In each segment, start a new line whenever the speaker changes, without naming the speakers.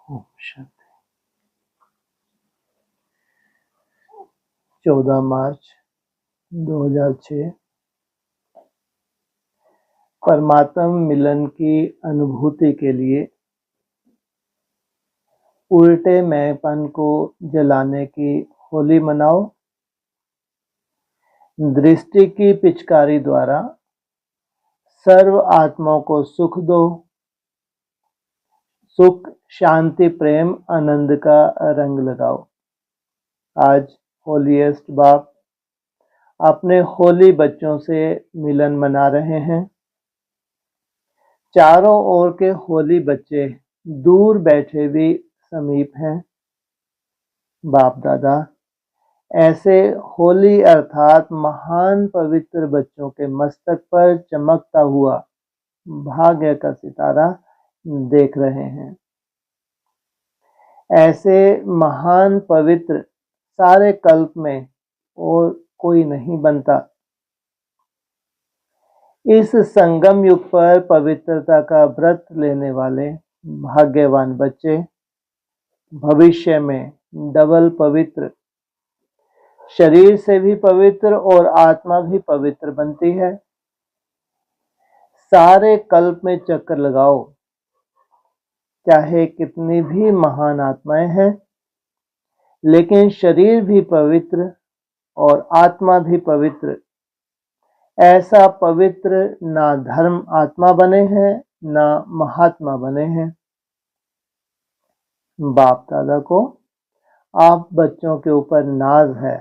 ओम शांति। 14 मार्च 2006 परमात्म मिलन की अनुभूति के लिए उल्टे मैंपन को जलाने की होली मनाओ। दृष्टि की पिचकारी द्वारा सर्व आत्माओं को सुख दो। सुख, शांति, प्रेम, आनंद का रंग लगाओ। आज होलीएस्ट बाप अपने होली बच्चों से मिलन मना रहे हैं। चारों ओर के होली बच्चे दूर बैठे भी समीप हैं। बाप दादा ऐसे होली अर्थात महान पवित्र बच्चों के मस्तक पर चमकता हुआ भाग्य का सितारा देख रहे हैं। ऐसे महान पवित्र सारे कल्प में और कोई नहीं बनता। इस संगम युग पर पवित्रता का व्रत लेने वाले भाग्यवान बच्चे भविष्य में डबल पवित्र, शरीर से भी पवित्र और आत्मा भी पवित्र बनती है। सारे कल्प में चक्कर लगाओ, चाहे कितनी भी महान आत्माएं हैं, लेकिन शरीर भी पवित्र और आत्मा भी पवित्र। ऐसा पवित्र ना धर्म आत्मा बने हैं, ना महात्मा बने हैं। बाप दादा को आप बच्चों के ऊपर नाज है।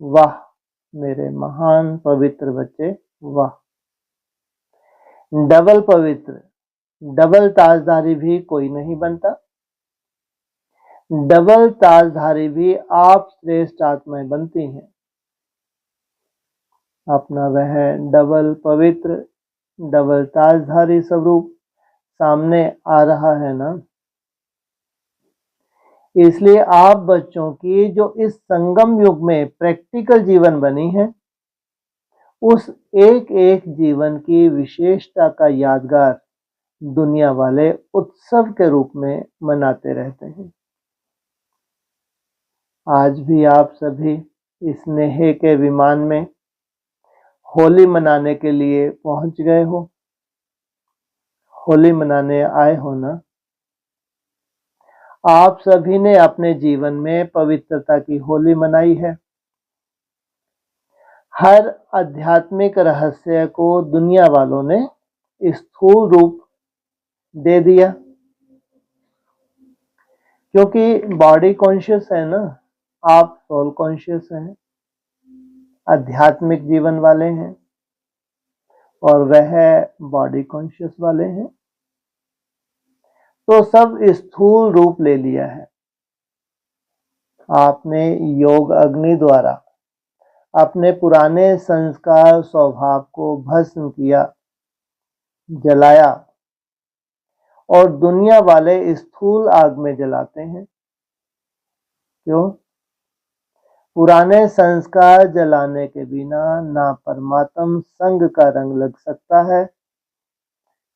वाह मेरे महान पवित्र बच्चे, वाह। डबल पवित्र, डबल ताजधारी भी कोई नहीं बनता। डबल ताजधारी भी आप श्रेष्ठ आत्माएं बनती हैं। अपना वह डबल पवित्र, डबल ताजधारी स्वरूप सामने आ रहा है ना। इसलिए आप बच्चों की जो इस संगम युग में प्रैक्टिकल जीवन बनी है, उस एक एक जीवन की विशेषता का यादगार दुनिया वाले उत्सव के रूप में मनाते रहते हैं। आज भी आप सभी इस नेहे के विमान में होली मनाने के लिए पहुंच गए हो। होली मनाने आए हो ना। आप सभी ने अपने जीवन में पवित्रता की होली मनाई है। हर आध्यात्मिक रहस्य को दुनिया वालों ने स्थूल रूप दे दिया, क्योंकि बॉडी कॉन्शियस है ना, आप सोल कॉन्शियस हैं, आध्यात्मिक जीवन वाले हैं और वह बॉडी कॉन्शियस वाले हैं। तो सब स्थूल रूप ले लिया है। आपने योग अग्नि द्वारा अपने पुराने संस्कार स्वभाव को भस्म किया, जलाया, और दुनिया वाले स्थूल आग में जलाते हैं। क्यों? पुराने संस्कार जलाने के बिना ना परमात्म संग का रंग लग सकता है,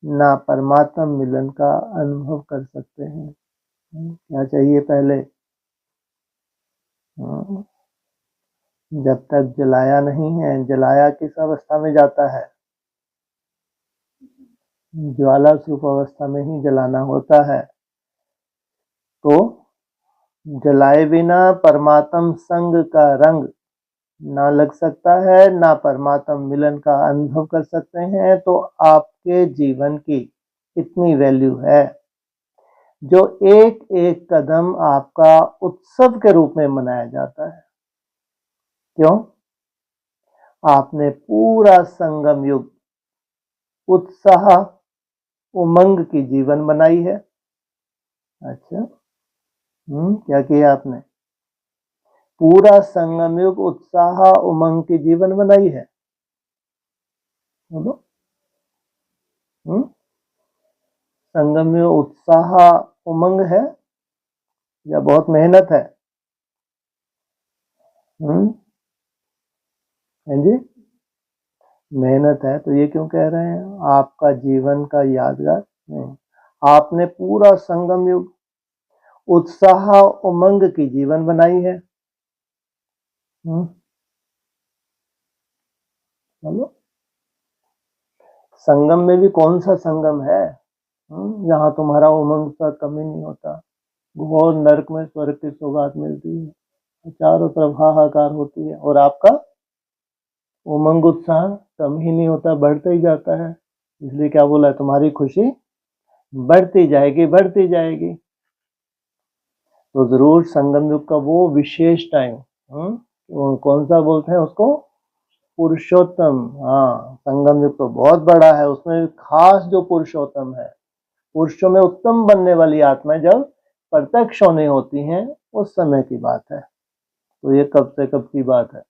ना परमात्म मिलन का अनुभव कर सकते हैं। क्या चाहिए पहले? जब तक जलाया नहीं है, जलाया किस अवस्था में जाता है? ज्वाला स्वरूप अवस्था में ही जलाना होता है। तो जलाए बिना परमात्म संग का रंग ना लग सकता है, ना परमात्म मिलन का अनुभव कर सकते हैं। तो आपके जीवन की इतनी वैल्यू है जो एक एक कदम आपका उत्सव के रूप में मनाया जाता है। क्यों? आपने पूरा संगम युग उत्साह उमंग की जीवन बनाई है। अच्छा, क्या किया आपने? पूरा संगम युग उत्साह उमंग की जीवन बनाई है। बोलो। संगम में उत्साह उमंग है या बहुत मेहनत है? हैं जी, मेहनत है। तो ये क्यों कह रहे हैं आपका जीवन का यादगार नहीं? आपने पूरा संगम युग उत्साह उमंग की जीवन बनाई है। बोलो, संगम में भी कौन सा संगम है जहाँ तुम्हारा उमंग सा कमी नहीं होता। घोर नरक में स्वर्ग की सौगात मिलती है, चारों तरफ हाहाकार होती है और आपका उमंग उत्साह कम ही नहीं होता, बढ़ता ही जाता है। इसलिए क्या बोला है, तुम्हारी खुशी बढ़ती जाएगी, बढ़ती जाएगी। तो जरूर संगम युग का वो विशेष टाइम, कौन सा बोलते हैं उसको, पुरुषोत्तम। हाँ, संगम युग तो बहुत बड़ा है, उसमें खास जो पुरुषोत्तम है, पुरुषों में उत्तम बनने वाली आत्माएं जब प्रत्यक्ष होने होती हैं, उस समय की बात है। तो ये कब से कब की बात है।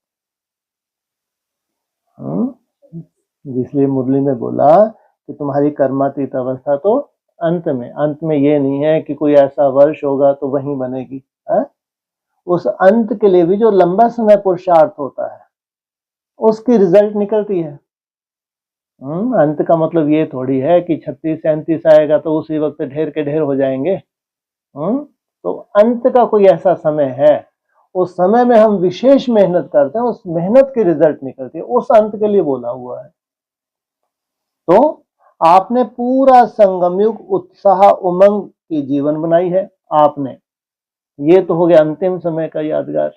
इसलिए मुरली में बोला कि तुम्हारी कर्मातीत अवस्था तो अंत में ये नहीं है कि कोई ऐसा वर्ष होगा तो वहीं बनेगी है? उस अंत के लिए भी जो लंबा समय पुरुषार्थ होता है उसकी रिजल्ट निकलती है। अंत का मतलब ये थोड़ी है कि 36-37 आएगा तो उसी वक्त ढेर के ढेर हो जाएंगे। तो अंत का कोई ऐसा समय है, उस समय में हम विशेष मेहनत करते हैं, उस मेहनत की रिजल्ट निकलती है, उस अंत के लिए बोला हुआ है। तो आपने पूरा संगम युग उत्साह उमंग की जीवन बनाई है आपने। ये तो हो गया अंतिम समय का यादगार,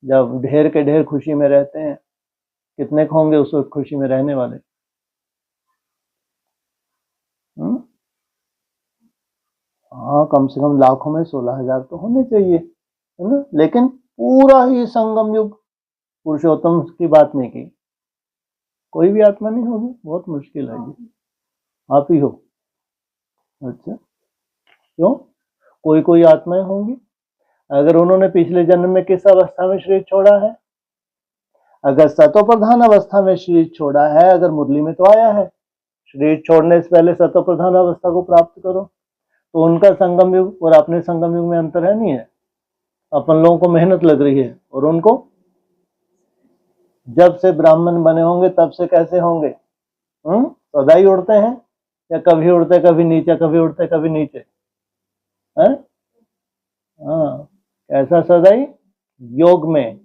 जब ढेर के ढेर खुशी में रहते हैं। कितने होंगे उस वक्त खुशी में रहने वाले? हाँ, कम से कम लाखों में 16,000 तो होने चाहिए, है ना। लेकिन पूरा ही संगम युग पुरुषोत्तम की बात नहीं की, कोई भी आत्मा नहीं होगी, बहुत मुश्किल है ये। आप ही हो। अच्छा, क्यों? कोई कोई आत्माएं होंगी, अगर उन्होंने पिछले जन्म में किस अवस्था में शरीर छोड़ा है, अगर सतोप्रधान अवस्था में शरीर छोड़ा है, अगर मुरली में तो आया है शरीर छोड़ने से पहले सतोप्रधान अवस्था को प्राप्त करो, तो उनका संगम युग और अपने संगम युग में अंतर है नहीं है। अपन लोगों को मेहनत लग रही है और उनको जब से ब्राह्मण बने होंगे तब से कैसे होंगे, सदा ही उड़ते हैं या कभी उड़ते कभी नीचे, कभी उड़ते कभी नीचे है। हाँ, कैसा सदा ही? योग में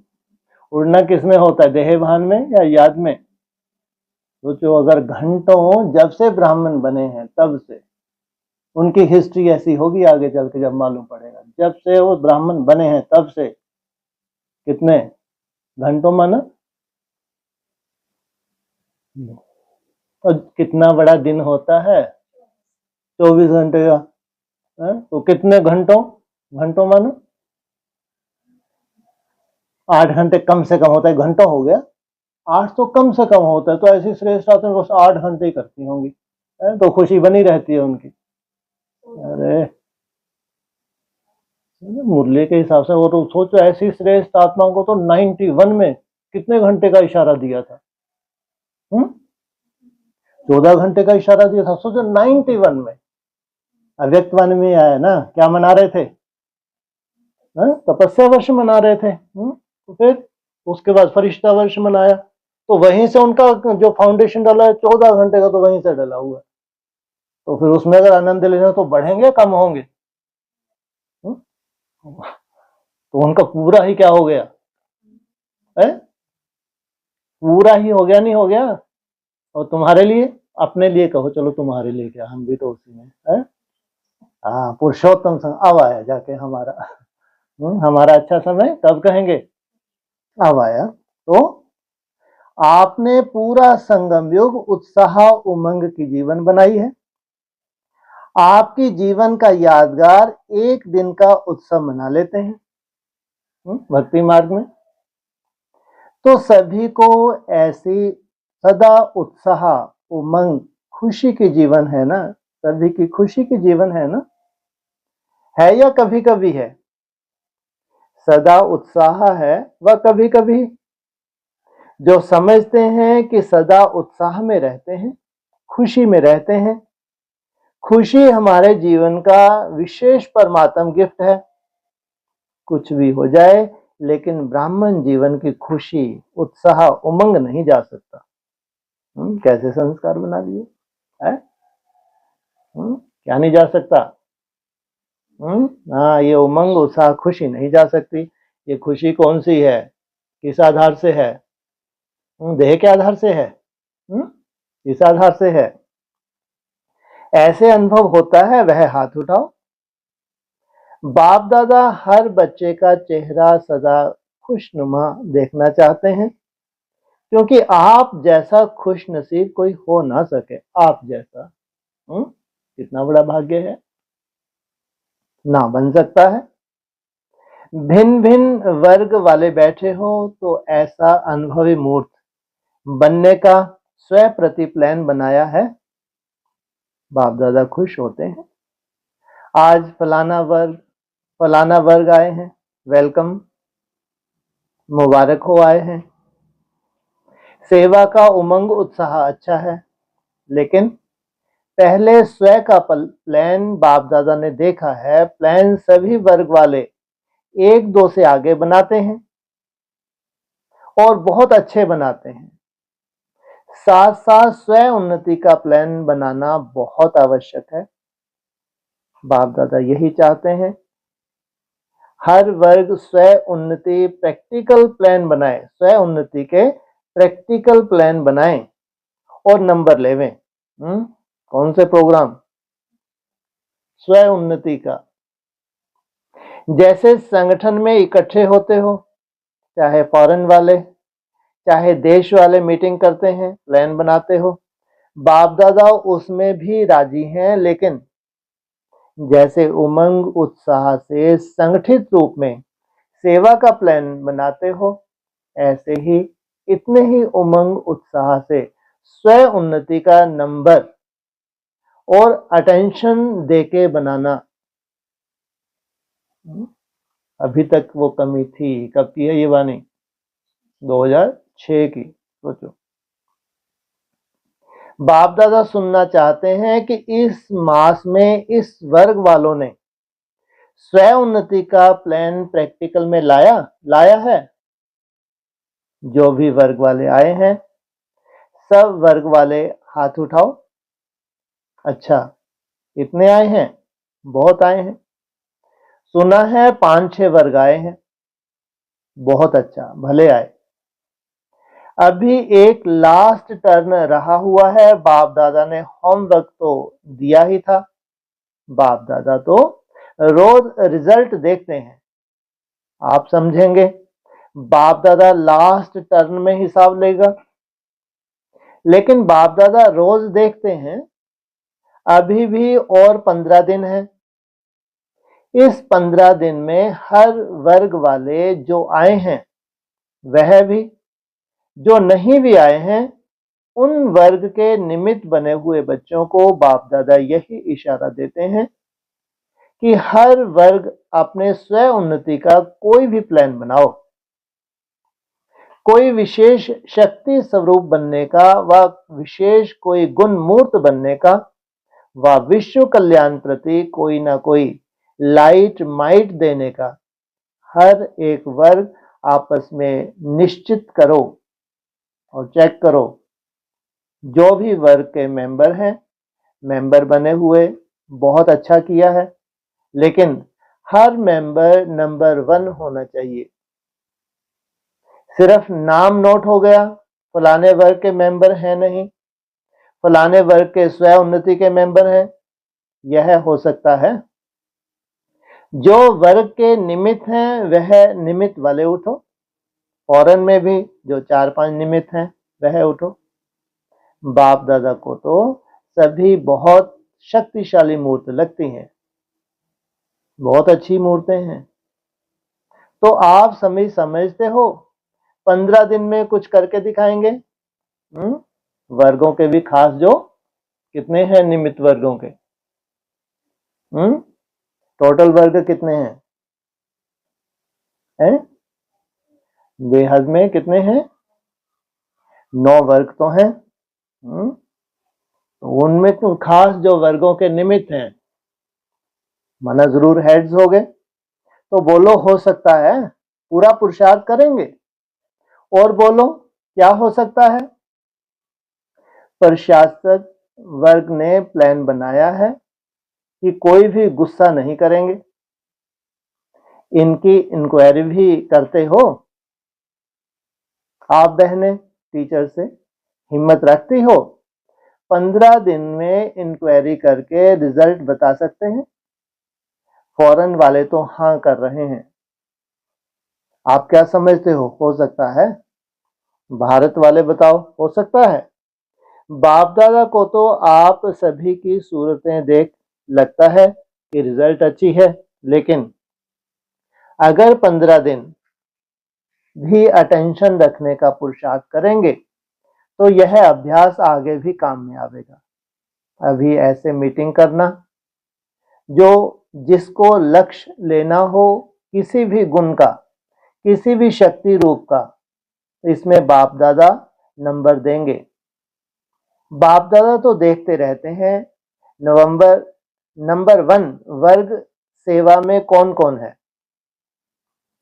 उड़ना किस में होता है, देह भान में या याद में? सोचो, अगर घंटों जब से ब्राह्मण बने हैं तब से, उनकी हिस्ट्री ऐसी होगी आगे चल के जब मालूम पड़ेगा, जब से वो ब्राह्मण बने हैं तब से कितने घंटों माना, और कितना बड़ा दिन होता है 24 घंटे का है? तो कितने घंटों, घंटों मानो 8 घंटे कम से कम होता है, घंटों हो गया 8 तो कम से कम होता है। तो ऐसी श्रेष्ठ आत्मा बस 8 घंटे ही करती होंगी है? तो खुशी बनी रहती है उनकी। अरे मुरली के हिसाब से वो तो सोचो, ऐसी श्रेष्ठ आत्माओं को तो 91 में कितने घंटे का इशारा दिया था, 14 घंटे का इशारा दिया था। सोचो 91 में अव्यक्त वाणी में आया ना, क्या मना रहे थे, तपस्या वर्ष मना रहे थे। तो फिर उसके बाद फरिश्ता वर्ष मनाया, तो वहीं से उनका जो फाउंडेशन डाला है 14 घंटे का, तो वहीं से डाला हुआ है। तो फिर उसमें अगर आनंद लेना तो बढ़ेंगे कम होंगे? तो उनका पूरा ही क्या हो गया है, पूरा ही हो गया, नहीं हो गया? और तुम्हारे लिए, अपने लिए कहो, चलो तुम्हारे लिए क्या, हम भी तो उसी में है। हाँ, पुरुषोत्तम संग अब आया जाके हमारा, हमारा अच्छा समय कब कहेंगे, अब आया। तो आपने पूरा संगम युग उत्साह उमंग की जीवन बनाई है। आपकी जीवन का यादगार एक दिन का उत्सव मना लेते हैं भक्ति मार्ग में। तो सभी को ऐसी सदा उत्साह उमंग खुशी की जीवन है ना, सभी की खुशी की जीवन है ना, है या कभी कभी है? सदा उत्साह है व कभी कभी? जो समझते हैं कि सदा उत्साह में रहते हैं, खुशी में रहते हैं, खुशी हमारे जीवन का विशेष परमात्म गिफ्ट है। कुछ भी हो जाए, लेकिन ब्राह्मण जीवन की खुशी उत्साह उमंग नहीं जा सकता। कैसे संस्कार बना लिए है? क्या नहीं जा सकता? हाँ, ये उमंग उत्साह खुशी नहीं जा सकती। ये खुशी कौन सी है, किस आधार से है? देह के आधार से है। किस आधार से है? ऐसे अनुभव होता है वह हाथ उठाओ। बाप दादा हर बच्चे का चेहरा सदा खुशनुमा देखना चाहते हैं, क्योंकि आप जैसा खुश नसीब कोई हो ना सके। आप जैसा कितना बड़ा भाग्य है, ना बन सकता है। भिन्न भिन्न वर्ग वाले बैठे हो तो ऐसा अनुभवी मूर्त बनने का स्व प्रति प्लान बनाया है। बाप दादा खुश होते हैं। आज फलाना वर्ग आए हैं, वेलकम, मुबारक हो आए हैं। सेवा का उमंग उत्साह अच्छा है, लेकिन पहले स्व का प्लान बाप दादा ने देखा है। प्लान सभी वर्ग वाले एक दो से आगे बनाते हैं और बहुत अच्छे बनाते हैं। साथ साथ स्व उन्नति का प्लान बनाना बहुत आवश्यक है। बाप दादा यही चाहते हैं, हर वर्ग स्व उन्नति प्रैक्टिकल प्लान बनाए, स्व उन्नति के प्रैक्टिकल प्लान बनाएं और नंबर लेवें। कौन से प्रोग्राम? स्व उन्नति का। जैसे संगठन में इकट्ठे होते हो, चाहे फॉरेन वाले चाहे देश वाले मीटिंग करते हैं, प्लान बनाते हो, बाप दादा उसमें भी राजी हैं। लेकिन जैसे उमंग उत्साह से संगठित रूप में सेवा का प्लान बनाते हो, ऐसे ही इतने ही उमंग उत्साह से स्व उन्नति का नंबर और अटेंशन देके बनाना। अभी तक वो कमी थी। कब की है ये वाणी? 2006 की। सोचो, बाप दादा सुनना चाहते हैं कि इस मास में इस वर्ग वालों ने स्व उन्नति का प्लान प्रैक्टिकल में लाया है। जो भी वर्ग वाले आए हैं, सब वर्ग वाले हाथ उठाओ। अच्छा, इतने आए हैं, बहुत आए हैं। सुना है 5-6 वर्ग आए हैं, बहुत अच्छा, भले आए। अभी एक लास्ट टर्न रहा हुआ है। बाप दादा ने होमवर्क तो दिया ही था। बाप दादा तो रोज रिजल्ट देखते हैं। आप समझेंगे, बाप दादा लास्ट टर्न में हिसाब लेगा, लेकिन बाप दादा रोज देखते हैं। अभी भी और 15 दिन है। इस 15 दिन में हर वर्ग वाले जो आए हैं, वह भी, जो नहीं भी आए हैं, उन वर्ग के निमित्त बने हुए बच्चों को बाप दादा यही इशारा देते हैं कि हर वर्ग अपने स्व उन्नति का कोई भी प्लान बनाओ। कोई विशेष शक्ति स्वरूप बनने का, व विशेष कोई गुण मूर्त बनने का, व विश्व कल्याण प्रति कोई ना कोई लाइट माइट देने का हर एक वर्ग आपस में निश्चित करो और चेक करो। जो भी वर्ग के मेंबर हैं, मेंबर बने हुए बहुत अच्छा किया है, लेकिन हर मेंबर नंबर 1 होना चाहिए। सिर्फ नाम नोट हो गया, फलाने वर्ग के मेंबर हैं नहीं, फलाने वर्ग के स्व उन्नति के मेंबर हैं, यह हो सकता है। जो वर्ग के निमित्त हैं, वह निमित्त वाले उठो। फॉरेन में भी जो 4-5 निमित्त हैं, वह उठो। बाप दादा को तो सभी बहुत शक्तिशाली मूर्त लगती हैं, बहुत अच्छी मूर्तें हैं। तो आप समझते हो, 15 दिन में कुछ करके दिखाएंगे। वर्गों के भी खास, जो कितने हैं निमित्त वर्गों के? टोटल वर्ग कितने हैं? बेहद में कितने हैं? 9 वर्ग तो हैं। उनमें तो खास जो वर्गों के निमित्त हैं, माना जरूर हेड्स हो गए। तो बोलो, हो सकता है, पूरा पुरुषार्थ करेंगे। और बोलो, क्या हो सकता है? प्रशासक वर्ग ने प्लान बनाया है कि कोई भी गुस्सा नहीं करेंगे। इनकी इंक्वायरी भी करते हो? आप बहनें टीचर से हिम्मत रखती हो? 15 दिन में इंक्वायरी करके रिजल्ट बता सकते हैं? फॉरेन वाले तो हाँ कर रहे हैं। आप क्या समझते हो सकता है? भारत वाले बताओ, हो सकता है? बाप दादा को तो आप सभी की सूरतें देख लगता है कि रिजल्ट अच्छी है, लेकिन अगर 15 दिन भी अटेंशन रखने का पुरुषार्थ करेंगे तो यह अभ्यास आगे भी काम में आवेगा। अभी ऐसे मीटिंग करना, जो जिसको लक्ष्य लेना हो किसी भी गुण का, किसी भी शक्ति रूप का, इसमें बाप दादा नंबर देंगे। बाप दादा तो देखते रहते हैं नंबर 1 वर्ग सेवा में कौन कौन है,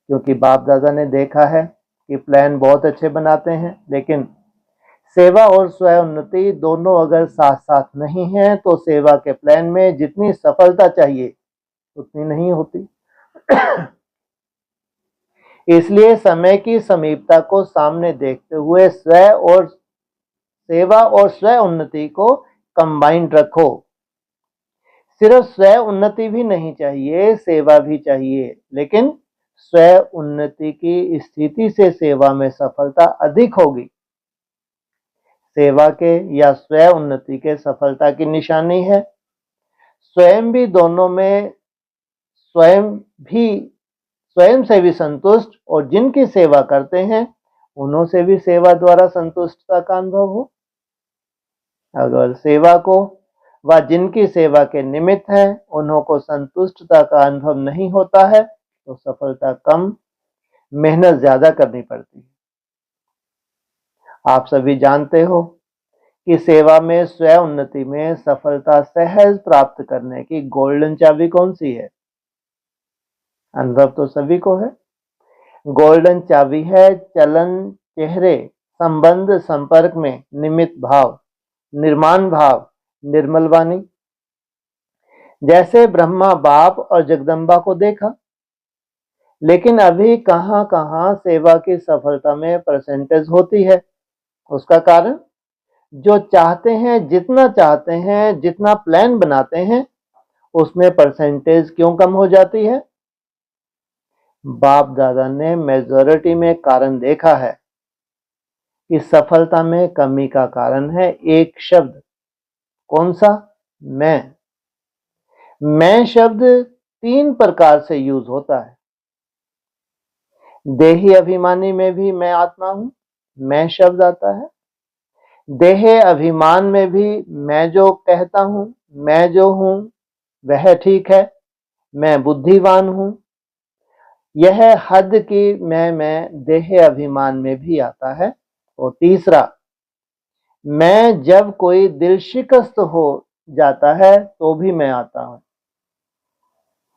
क्योंकि बाप दादा ने देखा है कि प्लान बहुत अच्छे बनाते हैं, लेकिन सेवा और स्वयं उन्नति दोनों अगर साथ साथ नहीं है तो सेवा के प्लान में जितनी सफलता चाहिए उतनी नहीं होती। इसलिए समय की समीपता को सामने देखते हुए सेवा और स्वयं उन्नति को कंबाइंड रखो। सिर्फ स्वयं उन्नति भी नहीं चाहिए, सेवा भी चाहिए, लेकिन स्वयं उन्नति की स्थिति से सेवा में सफलता अधिक होगी। सेवा के या स्वयं उन्नति के सफलता की निशानी है स्वयं भी दोनों में स्वयं से भी संतुष्ट, और जिनकी सेवा करते हैं उन्हों से भी सेवा द्वारा संतुष्टता का अनुभव हो। अगर सेवा को व जिनकी सेवा के निमित्त है उन्हों को संतुष्टता का अनुभव नहीं होता है तो सफलता कम, मेहनत ज्यादा करनी पड़ती है। आप सभी जानते हो कि सेवा में स्वयं उन्नति में सफलता सहज प्राप्त करने की गोल्डन चाबी कौन सी है? अनुभव तो सभी को है। गोल्डन चाबी है चलन, चेहरे, संबंध, संपर्क में निमित्त भाव, निर्माण भाव, निर्मल वाणी। जैसे ब्रह्मा बाप और जगदम्बा को देखा, लेकिन अभी कहां कहां सेवा की सफलता में परसेंटेज होती है। उसका कारण जो चाहते हैं, जितना प्लान बनाते हैं उसमें परसेंटेज क्यों कम हो जाती है? बाप दादा ने मेजॉरिटी में कारण देखा है कि सफलता में कमी का कारण है एक शब्द। कौन सा? मैं शब्द 3 प्रकार से यूज होता है। देही अभिमानी में भी मैं आत्मा हूं, मैं शब्द आता है। देह अभिमान में भी मैं जो कहता हूं, मैं जो हूं वह ठीक है, मैं बुद्धिवान हूं। यह हद की मैं देह अभिमान में भी आता है। और तीसरा, मैं जब कोई दिल शिकस्त हो जाता है तो भी मैं आता हूं।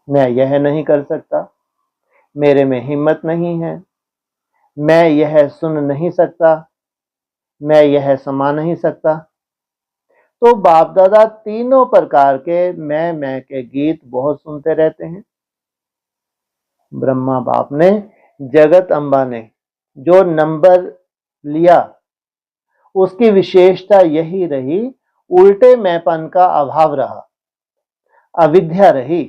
मैं यह नहीं कर सकता, मेरे में हिम्मत नहीं है, मैं यह सुन नहीं सकता, मैं यह समा नहीं सकता। तो बाप दादा तीनों प्रकार के मैं के गीत बहुत सुनते रहते हैं। ब्रह्मा बाप ने, जगत अम्बा ने जो नंबर लिया उसकी विशेषता यही रही, उल्टे मैंपन का अभाव रहा, अविद्या रही।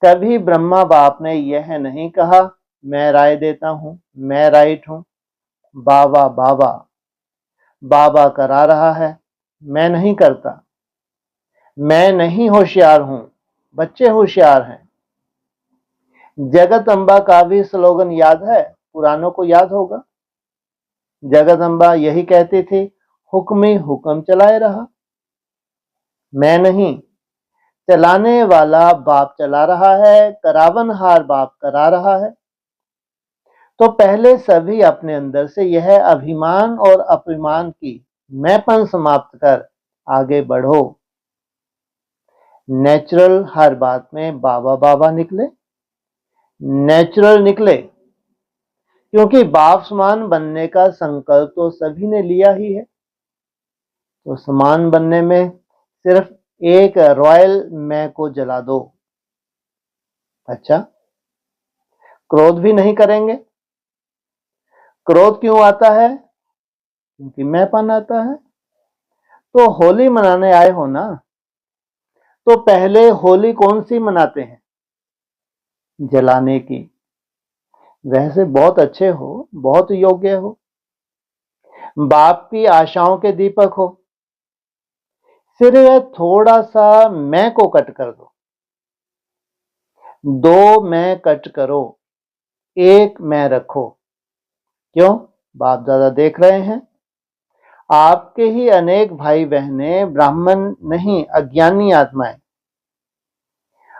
कभी ब्रह्मा बाप ने यह नहीं कहा मैं राय देता हूं, मैं राइट हूं, बाबा बाबा बाबा करा रहा है, मैं नहीं करता, मैं नहीं होशियार हूं, बच्चे होशियार हैं। जगत अम्बा का भी स्लोगन याद है, पुरानों को याद होगा। जगत अम्बा यही कहती थी, हुक्म ही हुक्म चलाए रहा। मैं नहीं, चलाने वाला बाप चला रहा है, करावनहार बाप करा रहा है। तो पहले सभी अपने अंदर से यह अभिमान और अपमान की मैंपन समाप्त कर आगे बढ़ो। नेचुरल हर बात में बाबा बाबा निकले, नेचुरल निकले, क्योंकि बाप समान बनने का संकल्प तो सभी ने लिया ही है। तो समान बनने में सिर्फ एक रॉयल मैं को जला दो, अच्छा, क्रोध भी नहीं करेंगे। क्रोध क्यों आता है? क्योंकि मैंपन आता है। तो होली मनाने आए हो ना, तो पहले होली कौन सी मनाते हैं? जलाने की। वैसे बहुत अच्छे हो, बहुत योग्य हो, बाप की आशाओं के दीपक हो, सिर्फ थोड़ा सा मैं को कट कर दो। दो मैं कट करो, एक मैं रखो। क्यों? बाप दादा देख रहे हैं, आपके ही अनेक भाई बहनें ब्राह्मण नहीं, अज्ञानी आत्माएं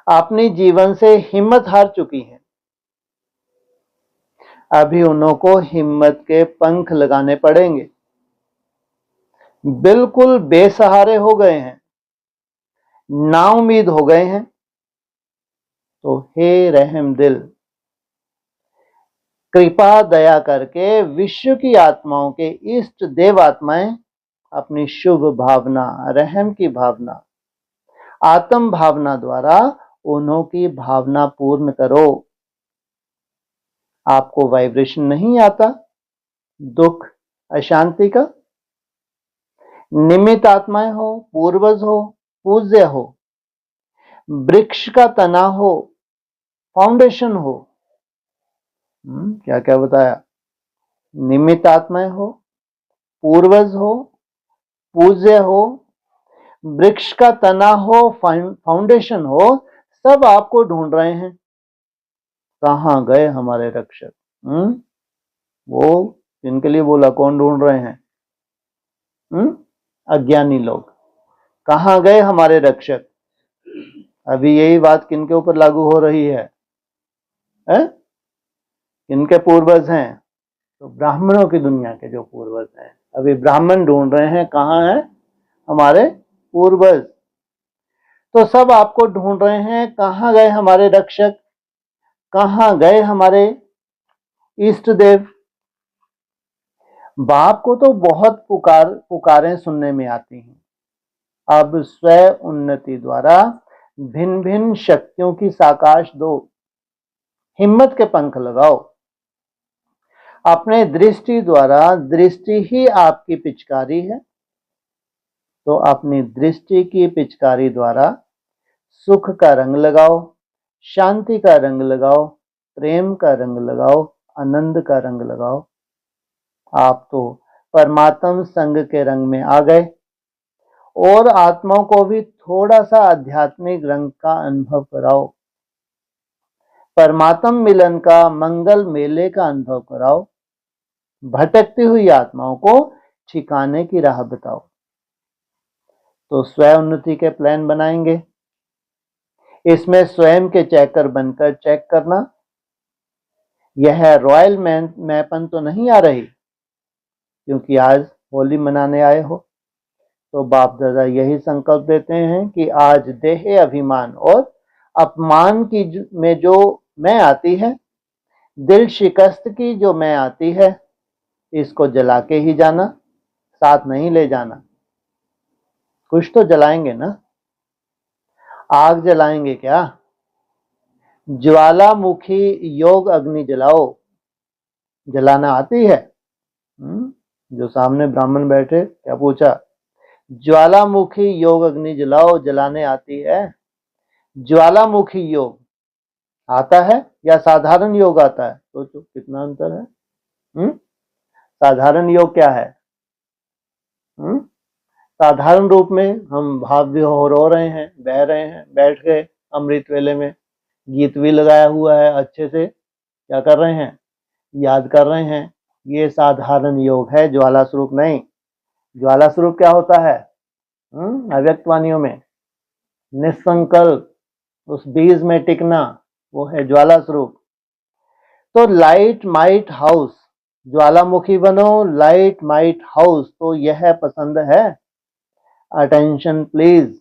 अपनी जीवन से हिम्मत हार चुकी हैं। अभी उन्हों को हिम्मत के पंख लगाने पड़ेंगे। बिल्कुल बेसहारे हो गए हैं, नाउम्मीद हो गए हैं। तो हे रहम दिल, कृपा दया करके विश्व की आत्माओं के इष्ट देव आत्माएं अपनी शुभ भावना, रहम की भावना, आत्म भावना द्वारा उन्हों की भावना पूर्ण करो। आपको वाइब्रेशन नहीं आता दुख अशांति का? निमित्त आत्माएं हो, पूर्वज हो, पूज्य हो, वृक्ष का तना हो, फाउंडेशन हो। क्या क्या बताया? निमित्त आत्माएं हो, पूर्वज हो, पूज्य हो, वृक्ष का तना हो, फाउंडेशन हो, सब आपको ढूंढ रहे हैं। कहां गए हमारे रक्षक? वो जिनके लिए बोला, कौन ढूंढ रहे हैं? अज्ञानी लोग। कहां गए हमारे रक्षक? अभी यही बात किनके ऊपर लागू हो रही है? किनके पूर्वज हैं? तो ब्राह्मणों की दुनिया के जो पूर्वज हैं, अभी ब्राह्मण ढूंढ रहे हैं कहां है हमारे पूर्वज। तो सब आपको ढूंढ रहे हैं, कहां गए हमारे रक्षक, कहां गए हमारे इष्ट देव। बाप को तो बहुत पुकारें सुनने में आती हैं। अब स्व उन्नति द्वारा भिन्न भिन्न शक्तियों की साकाश दो, हिम्मत के पंख लगाओ। अपने दृष्टि द्वारा, दृष्टि ही आपकी पिचकारी है, तो अपनी दृष्टि की पिचकारी द्वारा सुख का रंग लगाओ, शांति का रंग लगाओ, प्रेम का रंग लगाओ, आनंद का रंग लगाओ। आप तो परमात्म संग के रंग में आ गए, और आत्माओं को भी थोड़ा सा आध्यात्मिक रंग का अनुभव कराओ। परमात्म मिलन का, मंगल मेले का अनुभव कराओ। भटकती हुई आत्माओं को ठिकाने की राह बताओ। तो स्वयं उन्नति के प्लान बनाएंगे। इसमें स्वयं के चेकर बनकर चेक करना। यह रॉयल मैपन तो नहीं आ रही, क्योंकि आज होली मनाने आए हो। तो बाप दादा यही संकल्प देते हैं कि आज देह अभिमान और अपमान की में जो मैं आती है, दिल शिकस्त की जो मैं आती है, इसको जला के ही जाना, साथ नहीं ले जाना। कुछ तो जलाएंगे ना, आग जलाएंगे क्या? ज्वालामुखी योग अग्नि जलाओ। जलाना आती है? जो सामने ब्राह्मण बैठे, क्या पूछा? ज्वालामुखी योग अग्नि जलाओ, जलाने आती है? ज्वालामुखी योग आता है या साधारण योग आता है? तो कितना अंतर है? साधारण योग क्या है? साधारण रूप में हम भाव विभोर हो रहे हैं, बह रहे हैं, बैठ गए अमृत वेले में, गीत भी लगाया हुआ है, अच्छे से क्या कर रहे हैं? याद कर रहे हैं। ये साधारण योग है, ज्वाला स्वरूप नहीं। ज्वाला स्वरूप क्या होता है? अव्यक्त वाणियों में निसंकल्प, उस बीज में टिकना, वो है ज्वाला स्वरूप। तो लाइट माइट हाउस, ज्वालामुखी बनो, लाइट माइट हाउस। तो यह पसंद है? अटेंशन प्लीज,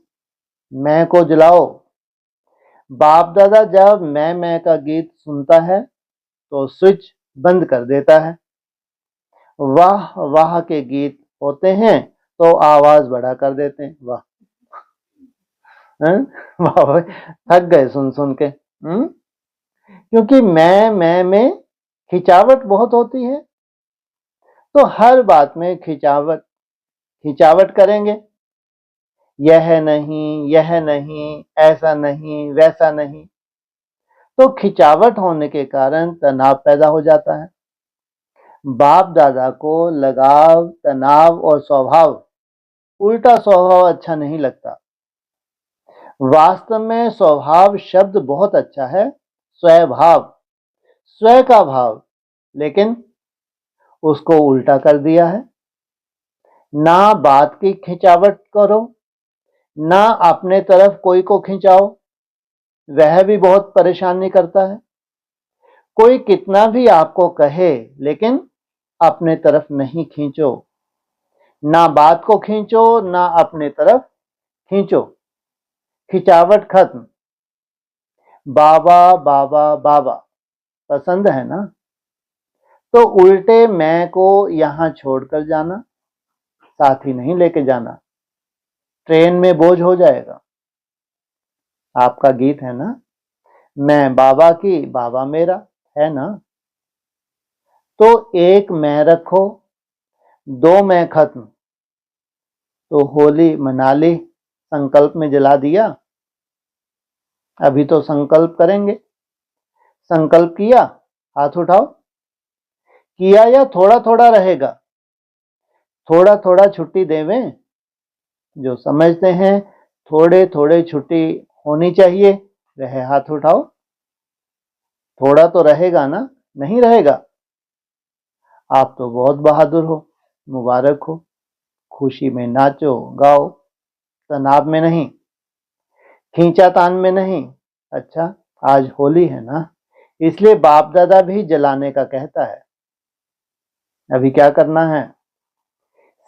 मैं को जलाओ। बाप दादा जब मैं का गीत सुनता है तो स्विच बंद कर देता है। वाह वाह के गीत होते हैं तो आवाज बढ़ा कर देते हैं। वाह, वाह, थक गए सुन सुन के। क्योंकि मैं में खिंचावट बहुत होती है, तो हर बात में खिंचावट करेंगे। यह नहीं, ऐसा नहीं, वैसा नहीं, तो खिंचावट होने के कारण तनाव पैदा हो जाता है। बाप दादा को लगाव, तनाव और स्वभाव, उल्टा स्वभाव अच्छा नहीं लगता। वास्तव में स्वभाव शब्द बहुत अच्छा है, स्वभाव, स्व का भाव, लेकिन उसको उल्टा कर दिया है। ना बात की खिंचावट करो, ना अपने तरफ कोई को खिंचाओ, वह भी बहुत परेशानी करता है। कोई कितना भी आपको कहे, लेकिन अपने तरफ नहीं खींचो। ना बात को खींचो, ना अपने तरफ खींचो, खिंचावट खत्म। बाबा बाबा बाबा पसंद है ना, तो उल्टे मैं को यहां छोड़कर जाना, साथी नहीं लेके जाना, ट्रेन में बोझ हो जाएगा। आपका गीत है ना, मैं बाबा की बाबा मेरा, है ना। तो एक मैं रखो, दो मैं खत्म। तो होली मना ली, संकल्प में जला दिया। अभी तो संकल्प करेंगे। संकल्प किया, हाथ उठाओ। किया या थोड़ा थोड़ा रहेगा? थोड़ा थोड़ा छुट्टी देवें। जो समझते हैं थोड़े थोड़े छुट्टी होनी चाहिए, वह हाथ उठाओ। थोड़ा तो रहेगा ना, नहीं रहेगा? आप तो बहुत बहादुर हो, मुबारक हो। खुशी में नाचो गाओ, तनाव में नहीं, खींचातान में नहीं। अच्छा, आज होली है ना, इसलिए बाप दादा भी जलाने का कहता है। अभी क्या करना है?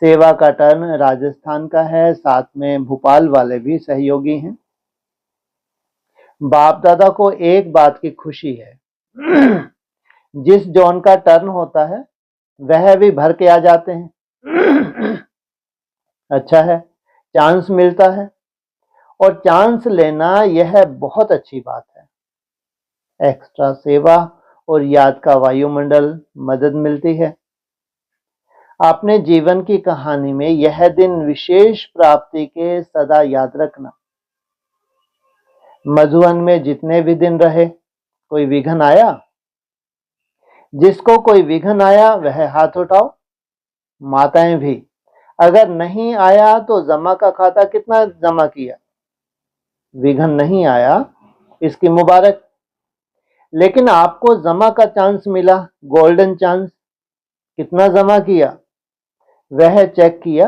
सेवा का टर्न राजस्थान का है, साथ में भोपाल वाले भी सहयोगी हैं। बाप दादा को एक बात की खुशी है, जिस जॉन का टर्न होता है वह भी भर के आ जाते हैं। अच्छा है, चांस मिलता है, और चांस लेना यह बहुत अच्छी बात है। एक्स्ट्रा सेवा और याद का वायुमंडल, मदद मिलती है। अपने जीवन की कहानी में यह दिन विशेष प्राप्ति के सदा याद रखना। मधुवन में जितने भी दिन रहे, कोई विघ्न आया? जिसको कोई विघ्न आया वह हाथ उठाओ। माताएं भी। अगर नहीं आया तो जमा का खाता कितना जमा किया? विघ्न नहीं आया, इसकी मुबारक। लेकिन आपको जमा का चांस मिला, गोल्डन चांस। कितना जमा किया वह चेक किया?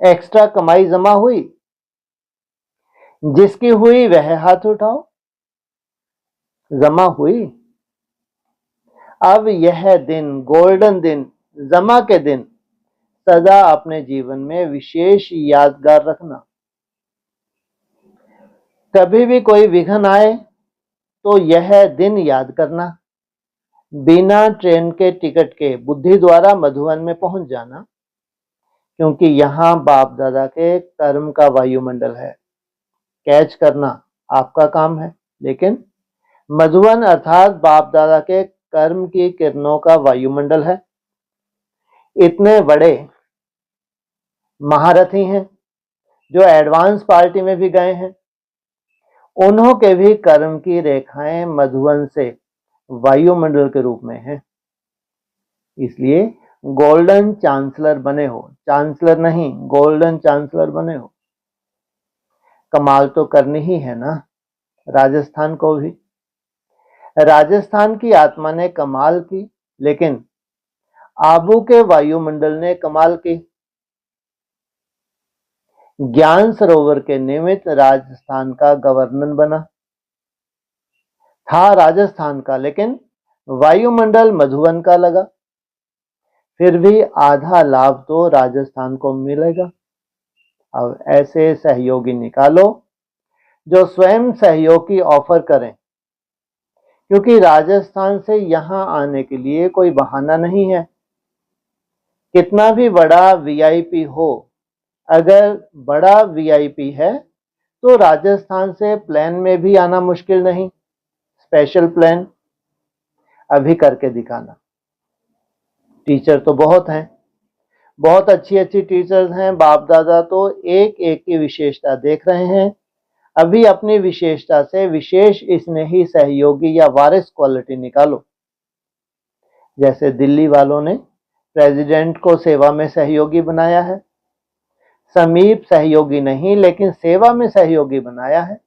एक्स्ट्रा कमाई जमा हुई? जिसकी हुई वह हाथ उठाओ। जमा हुई? अब यह दिन, गोल्डन दिन, जमा के दिन, सदा अपने जीवन में विशेष यादगार रखना। कभी भी कोई विघ्न आए तो यह दिन याद करना। बिना ट्रेन के टिकट के बुद्धि द्वारा मधुवन में पहुंच जाना, क्योंकि यहां बाप दादा के कर्म का वायुमंडल है। कैच करना आपका काम है, लेकिन मधुवन अर्थात बाप दादा के कर्म की किरणों का वायुमंडल है। इतने बड़े महारथी हैं जो एडवांस पार्टी में भी गए हैं, उन्हों के भी कर्म की रेखाएं मधुवन से वायुमंडल के रूप में हैं। इसलिए गोल्डन चांसलर बने हो, चांसलर नहीं, गोल्डन चांसलर बने हो। कमाल तो करनी ही है ना, राजस्थान को भी। राजस्थान की आत्मा ने कमाल की, लेकिन आबू के वायुमंडल ने कमाल की। ज्ञान सरोवर के निमित्त राजस्थान का गवर्नर बना। था राजस्थान का, लेकिन वायुमंडल मधुवन का लगा। फिर भी आधा लाभ तो राजस्थान को मिलेगा। अब ऐसे सहयोगी निकालो जो स्वयं सहयोग की ऑफर करें, क्योंकि राजस्थान से यहां आने के लिए कोई बहाना नहीं है। कितना भी बड़ा वीआईपी हो, अगर बड़ा वीआईपी है तो राजस्थान से प्लेन में भी आना मुश्किल नहीं, स्पेशल प्लान अभी करके दिखाना। टीचर तो बहुत हैं, बहुत अच्छी अच्छी टीचर्स हैं, बाप दादा तो एक एक की विशेषता देख रहे हैं। अभी अपनी विशेषता से विशेष स्नेही सहयोगी या वारिस क्वालिटी निकालो। जैसे दिल्ली वालों ने प्रेसिडेंट को सेवा में सहयोगी बनाया है, समीप सहयोगी नहीं लेकिन सेवा में सहयोगी बनाया है।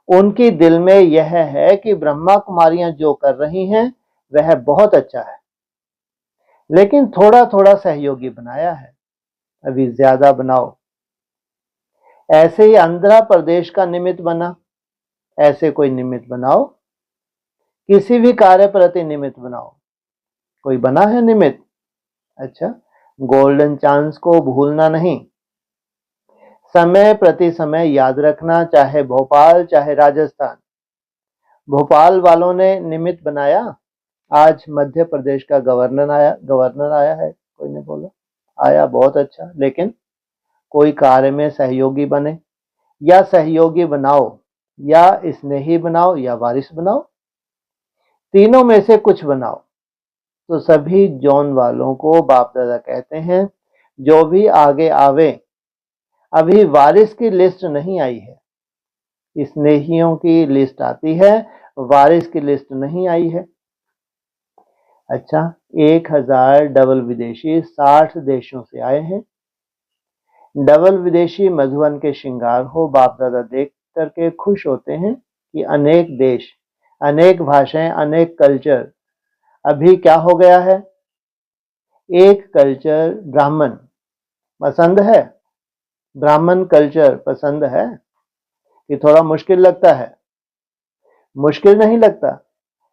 उनकी दिल में यह है कि ब्रह्मा कुमारियां जो कर रही हैं वह बहुत अच्छा है, लेकिन थोड़ा थोड़ा सहयोगी बनाया है, अभी ज्यादा बनाओ। ऐसे ही आंध्र प्रदेश का निमित्त बना, ऐसे कोई निमित्त बनाओ, किसी भी कार्य प्रति निमित्त बनाओ। कोई बना है निमित्त? अच्छा, गोल्डन चांस को भूलना नहीं, समय प्रति समय याद रखना, चाहे भोपाल चाहे राजस्थान। भोपाल वालों ने निमित्त बनाया, आज मध्य प्रदेश का गवर्नर आया है, कोई ने बोला आया, बहुत अच्छा, लेकिन कोई कार्य में सहयोगी बने, या सहयोगी बनाओ या स्नेही बनाओ या वारिस बनाओ, तीनों में से कुछ बनाओ। तो सभी जोन वालों को बाप दादा कहते हैं, जो भी आगे आवे, अभी वारिस की लिस्ट नहीं आई है, स्नेहियों की लिस्ट आती है, वारिस की लिस्ट नहीं आई है। अच्छा, 1000 डबल विदेशी 60 देशों से आए हैं। डबल विदेशी मधुबन के श्रृंगार हो, बाप दादा देख करके खुश होते हैं कि अनेक देश, अनेक भाषाएं, अनेक कल्चर। अभी क्या हो गया है, एक कल्चर ब्राह्मण पसंद है, ब्राह्मण कल्चर पसंद है कि थोड़ा मुश्किल लगता है? मुश्किल नहीं लगता।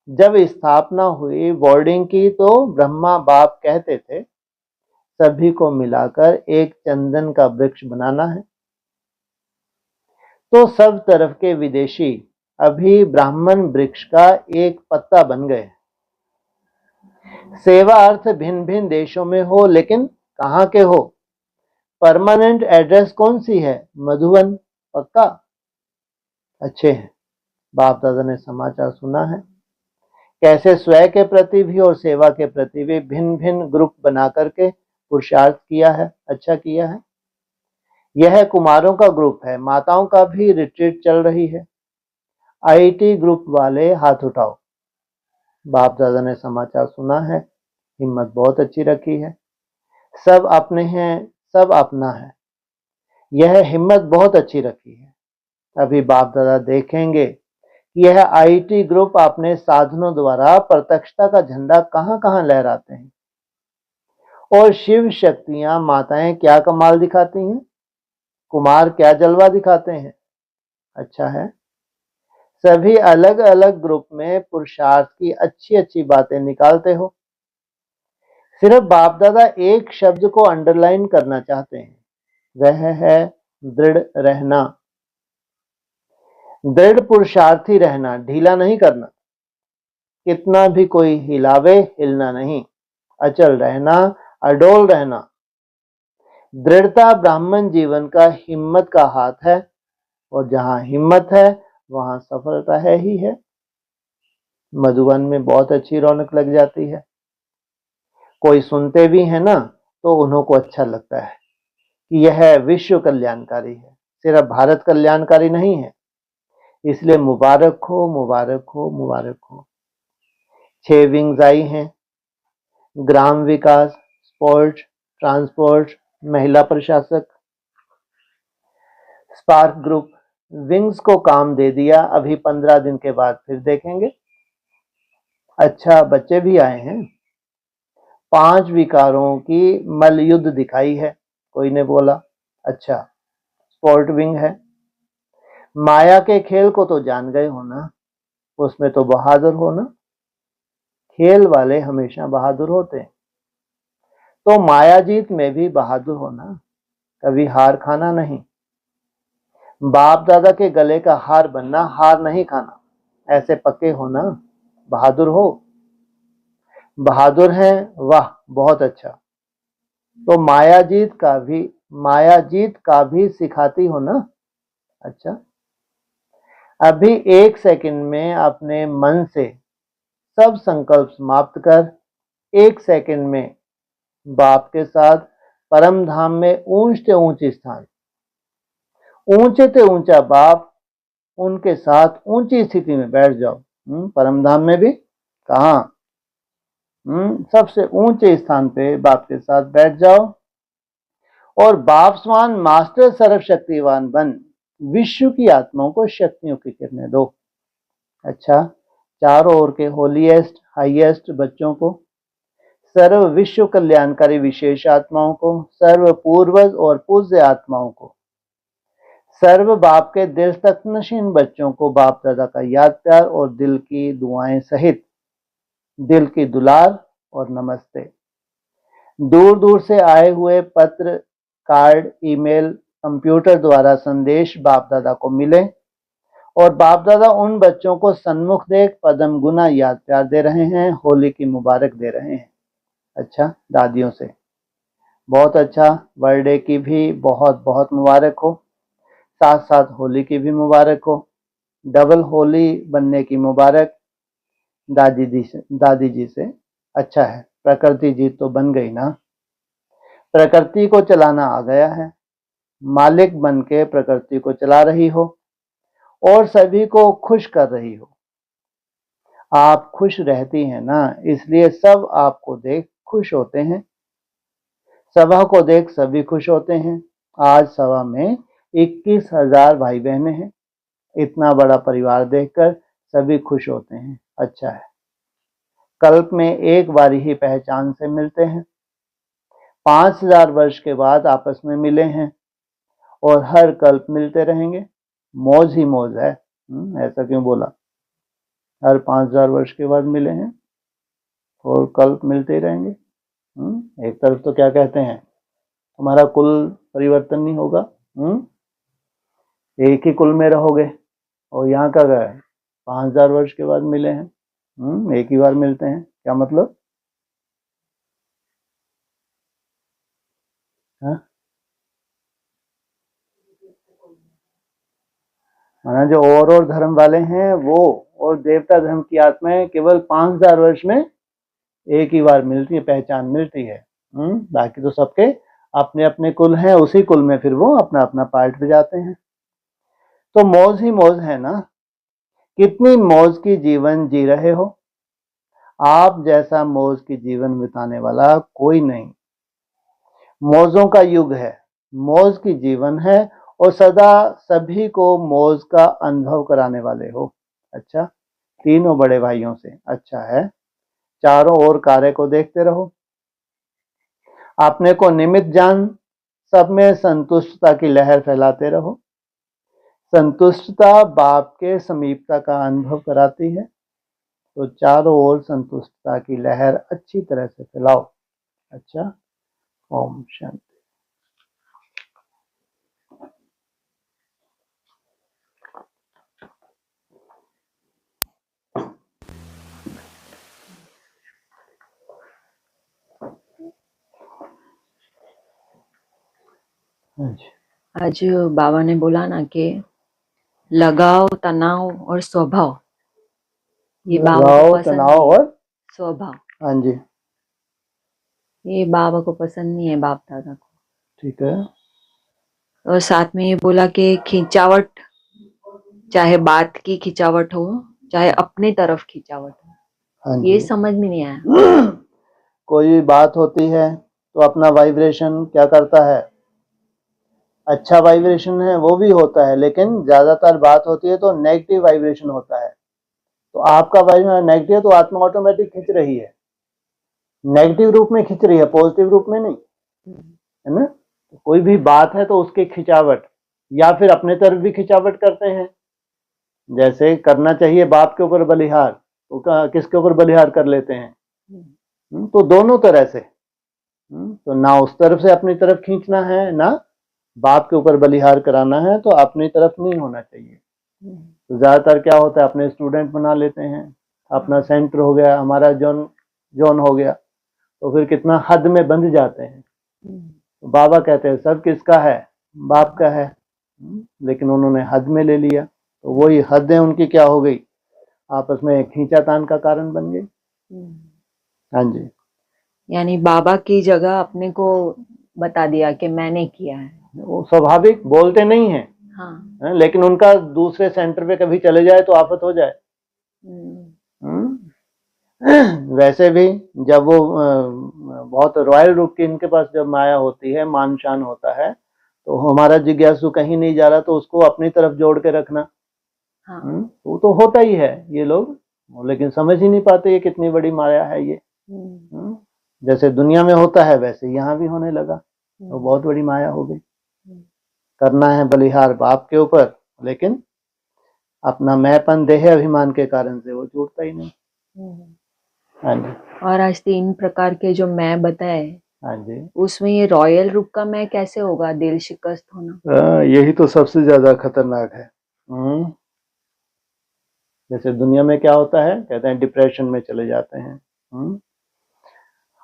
जब स्थापना हुई बोर्डिंग की तो ब्रह्मा बाप कहते थे सभी को मिलाकर एक चंदन का वृक्ष बनाना है। तो सब तरफ के विदेशी अभी ब्राह्मण वृक्ष का एक पत्ता बन गए। सेवा अर्थ भिन्न भिन्न देशों में हो, लेकिन कहां के हो? परमानेंट एड्रेस कौन सी है? मधुबन, पक्का? अच्छे हैं, बाप दादा ने समाचार सुना है कैसे स्वयं के प्रति भी और सेवा के प्रति भी भिन्न भिन्न ग्रुप बना करके पुरुषार्थ किया है, अच्छा किया है। यह कुमारों का ग्रुप है, माताओं का भी रिट्रीट चल रही है। आईटी ग्रुप वाले हाथ उठाओ। बाप दादा ने समाचार सुना है, हिम्मत बहुत अच्छी रखी है, सब अपने हैं, सब अपना है, यह हिम्मत बहुत अच्छी रखी है। अभी बाप दादा देखेंगे कि यह आईटी ग्रुप अपने साधनों द्वारा प्रत्यक्षता का झंडा कहां कहां लहराते हैं, और शिव शक्तियां माताएं क्या कमाल दिखाती हैं, कुमार क्या जलवा दिखाते हैं। अच्छा है, सभी अलग अलग ग्रुप में पुरुषार्थ की अच्छी अच्छी बातें निकालते हो। सिर्फ बाप दादा एक शब्द को अंडरलाइन करना चाहते हैं, वह है दृढ़ रहना, दृढ़ पुरुषार्थी रहना, ढीला नहीं करना। कितना भी कोई हिलावे, हिलना नहीं, अचल रहना, अडोल रहना। दृढ़ता ब्राह्मण जीवन का हिम्मत का हाथ है, और जहां हिम्मत है वहां सफलता है ही है। मधुबन में बहुत अच्छी रौनक लग जाती है, कोई सुनते भी है ना तो उन्हों को अच्छा लगता है कि यह विश्व कल्याणकारी है, सिर्फ भारत कल्याणकारी नहीं है। इसलिए मुबारक हो, मुबारक हो, मुबारक हो। 6 विंग्स आई हैं, ग्राम विकास, स्पोर्ट, ट्रांसपोर्ट, महिला प्रशासक, स्पार्क ग्रुप। विंग्स को काम दे दिया, अभी 15 दिन के बाद फिर देखेंगे। अच्छा, बच्चे भी आए हैं। 5 विकारों की मल्लयुद्ध दिखाई है, कोई ने बोला। अच्छा, स्पोर्ट विंग है। माया के खेल को तो जान गए हो ना, उसमें तो बहादुर हो ना, खेल वाले हमेशा बहादुर होते हैं, तो माया जीत में भी बहादुर होना, कभी हार खाना नहीं। बाप दादा के गले का हार बनना, हार नहीं खाना, ऐसे पक्के हो ना, बहादुर हो। बहादुर हैं, वाह बहुत अच्छा। तो माया जीत का भी सिखाती हो ना। अच्छा, अभी 1 सेकंड में अपने मन से सब संकल्प समाप्त कर 1 सेकंड में बाप के साथ परम धाम में ऊंच से ऊंच स्थान, ऊंचे से ऊंचा बाप, उनके साथ ऊंची स्थिति में बैठ जाओ। परम धाम में भी कहाँ, सबसे ऊंचे स्थान पे बाप के साथ बैठ जाओ और बाप समान मास्टर सर्वशक्तिवान बन विश्व की आत्माओं को शक्तियों की किरणें दो। अच्छा, चारों ओर के होलीएस्ट हाईएस्ट बच्चों को, सर्व विश्व कल्याणकारी विशेष आत्माओं को, सर्व पूर्वज और पूज्य आत्माओं को, सर्व बाप के दिल तक नशीन बच्चों को बाप दादा का याद प्यार और दिल की दुआएं सहित दिल की दुलार और नमस्ते। दूर दूर से आए हुए पत्र, कार्ड, ईमेल, कंप्यूटर द्वारा संदेश बाप दादा को मिले और बाप दादा उन बच्चों को सन्मुख देख पदम गुना याद प्यार दे रहे हैं, होली की मुबारक दे रहे हैं। अच्छा, दादियों से बहुत अच्छा, बर्थडे की भी बहुत बहुत मुबारक हो, साथ साथ होली की भी मुबारक हो, डबल होली बनने की मुबारक दादी जी से। अच्छा है, प्रकृति जी तो बन गई ना, प्रकृति को चलाना आ गया है, मालिक बन के प्रकृति को चला रही हो और सभी को खुश कर रही हो। आप खुश रहती हैं ना, इसलिए सब आपको देख खुश होते हैं, सभा को देख सभी खुश होते हैं। आज सभा में 21,000 भाई बहनें हैं, इतना बड़ा परिवार देखकर सभी खुश होते हैं। अच्छा है, कल्प में एक बार ही पहचान से मिलते हैं, 5,000 वर्ष के बाद आपस में मिले हैं और हर कल्प मिलते रहेंगे। मौज ही मौज है। ऐसा क्यों बोला? हर 5,000 वर्ष के बाद मिले हैं और कल्प मिलते ही रहेंगे। एक तरफ तो क्या कहते हैं, तुम्हारा कुल परिवर्तन नहीं होगा, एक ही कुल में रहोगे, और यहाँ का गए 5,000 वर्ष के बाद मिले हैं, एक ही बार मिलते हैं। क्या मतलब? माना जो और धर्म वाले हैं वो और देवता धर्म की आत्माएं केवल 5,000 वर्ष में एक ही बार मिलती है, पहचान मिलती है। बाकी तो सबके अपने अपने कुल हैं, उसी कुल में फिर वो अपना अपना पार्ट बजाते हैं। तो मौज ही मौज है ना। कितनी मौज की जीवन जी रहे हो, आप जैसा मौज की जीवन बिताने वाला कोई नहीं। मौजों का युग है, मौज की जीवन है और सदा सभी को मौज का अनुभव कराने वाले हो। अच्छा, तीनों बड़े भाइयों से। अच्छा है, चारों ओर कार्य को देखते रहो, अपने को निमित्त जान सब में संतुष्टता की लहर फैलाते रहो। संतुष्टता बाप के समीपता का अनुभव कराती है, तो चारों ओर संतुष्टता की लहर अच्छी तरह से फैलाओ। अच्छा, ओम शांति।
आज बाबा ने बोला ना कि लगाव, तनाव और स्वभाव, ये बाबा को पसंद
तनाव और
स्वभाव,
हाँ जी,
ये बाबा को पसंद नहीं है, बाप दादा को।
ठीक है।
और साथ में ये बोला कि खिंचावट, चाहे बात की खिंचावट हो, चाहे अपने तरफ खिंचावट हो,
हाँ
ये
जी।
समझ में नहीं आया।
कोई बात होती है तो अपना वाइब्रेशन क्या करता है, अच्छा वाइब्रेशन है वो भी होता है, लेकिन ज्यादातर बात होती है तो नेगेटिव वाइब्रेशन होता है। तो आपका वाइब्रेशन नेगेटिव है तो आत्मा ऑटोमेटिक खिंच रही है, नेगेटिव रूप में खिंच रही है, पॉजिटिव रूप में नहीं, है ना। कोई भी बात है तो उसकी खिंचावट, या फिर अपने तरफ भी खिंचावट करते हैं। जैसे करना चाहिए बाप के ऊपर बलिहार, तो किसके ऊपर बलिहार कर लेते हैं। तो दोनों तरह से, तो ना उस तरफ से अपनी तरफ खींचना है, ना बाप के ऊपर बलिहार कराना है, तो अपनी तरफ नहीं होना चाहिए। तो ज्यादातर क्या होता है, अपने स्टूडेंट बना लेते हैं, अपना सेंटर हो गया, हमारा जोन हो गया, तो फिर कितना हद में बंध जाते हैं। तो बाबा कहते हैं सब किसका है, बाप का है, लेकिन उन्होंने हद में ले लिया। तो वही हदें उनकी क्या हो गई, आपस में खींचातान का कारण बन गई। हाँ जी,
यानी बाबा की जगह अपने को बता दिया कि मैंने किया है।
वो स्वाभाविक बोलते नहीं हैं,
हाँ।
लेकिन उनका दूसरे सेंटर पे कभी चले जाए तो आफत हो जाए। वैसे भी जब वो बहुत रॉयल रूप की इनके पास जब माया होती है, मान शान होता है, तो हमारा जिज्ञासु कहीं नहीं जा रहा तो उसको अपनी तरफ जोड़ के रखना।
हाँ।
वो तो होता ही है ये लोग, लेकिन समझ ही नहीं पाते ये कितनी बड़ी माया है ये। जैसे दुनिया में होता है वैसे यहाँ भी होने लगा, तो बहुत बड़ी माया हो गई। करना है बलिहार बाप के ऊपर, लेकिन अपना मैंपन देह अभिमान के कारण से वो छूटता ही नहीं। हाँ जी,
और आज 3 प्रकार के जो मैं बताए,
हाँ जी,
उसमें ये रॉयल रूप का मैं कैसे होगा, दिल शिकस्त होना?
यही तो सबसे ज्यादा खतरनाक है। जैसे दुनिया में क्या होता है, कहते हैं डिप्रेशन में चले जाते हैं।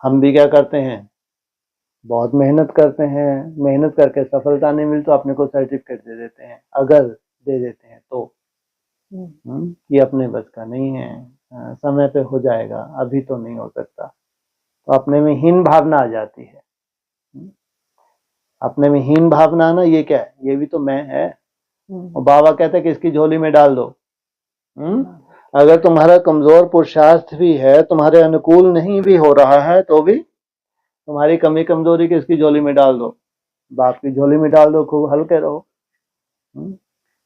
हम भी क्या करते हैं, बहुत मेहनत करते हैं, मेहनत करके सफलता नहीं मिली तो अपने को सर्टिफिकेट दे देते हैं, अगर दे देते हैं तो ये अपने बस का नहीं है, समय पे हो जाएगा, अभी तो नहीं हो सकता। तो अपने में हीन भावना आ जाती है। अपने में हीन भावना ना, ये क्या है, ये भी तो मैं है। और बाबा कहते हैं कि इसकी झोली में डाल दो। अगर तुम्हारा कमजोर पुरुषार्थ भी है, तुम्हारे अनुकूल नहीं भी हो रहा है, तो भी तुम्हारी कमी कमजोरी किसकी झोली में डाल दो, बाप की झोली में डाल दो, खूब हल्के रहो।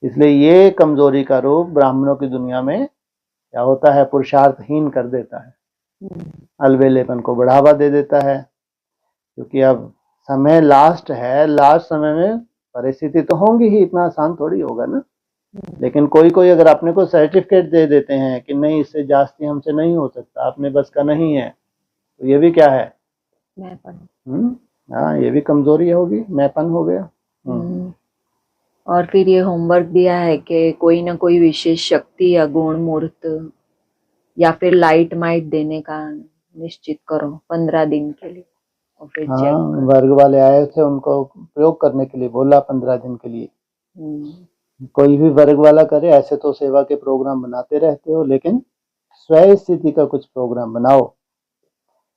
इसलिए ये कमजोरी का रूप ब्राह्मणों की दुनिया में क्या होता है, पुरुषार्थहीन कर देता है, अलबेलेपन को बढ़ावा दे देता है। क्योंकि अब समय लास्ट है, लास्ट समय में परिस्थिति तो होंगी ही, इतना आसान थोड़ी होगा ना। लेकिन कोई कोई अगर अपने को सर्टिफिकेट दे देते हैं कि नहीं इससे जास्ती हमसे नहीं हो सकता, अपने बस का नहीं है, तो ये भी क्या है,
मैंपन।
हाँ ये भी कमजोरी होगी, मैंपन हो गया।
और फिर ये होमवर्क दिया है कि कोई ना कोई विशेष शक्ति या गुण मूर्त या फिर लाइट माइट देने का निश्चित करो 15 दिन के लिए, और फिर
हाँ, वर्ग वाले आए थे, उनको प्रयोग करने के लिए बोला 15 दिन के लिए। कोई भी वर्ग वाला करे, ऐसे तो सेवा के प्रोग्राम बनाते रहते हो, लेकिन स्वयं स्थिति का कुछ प्रोग्राम बनाओ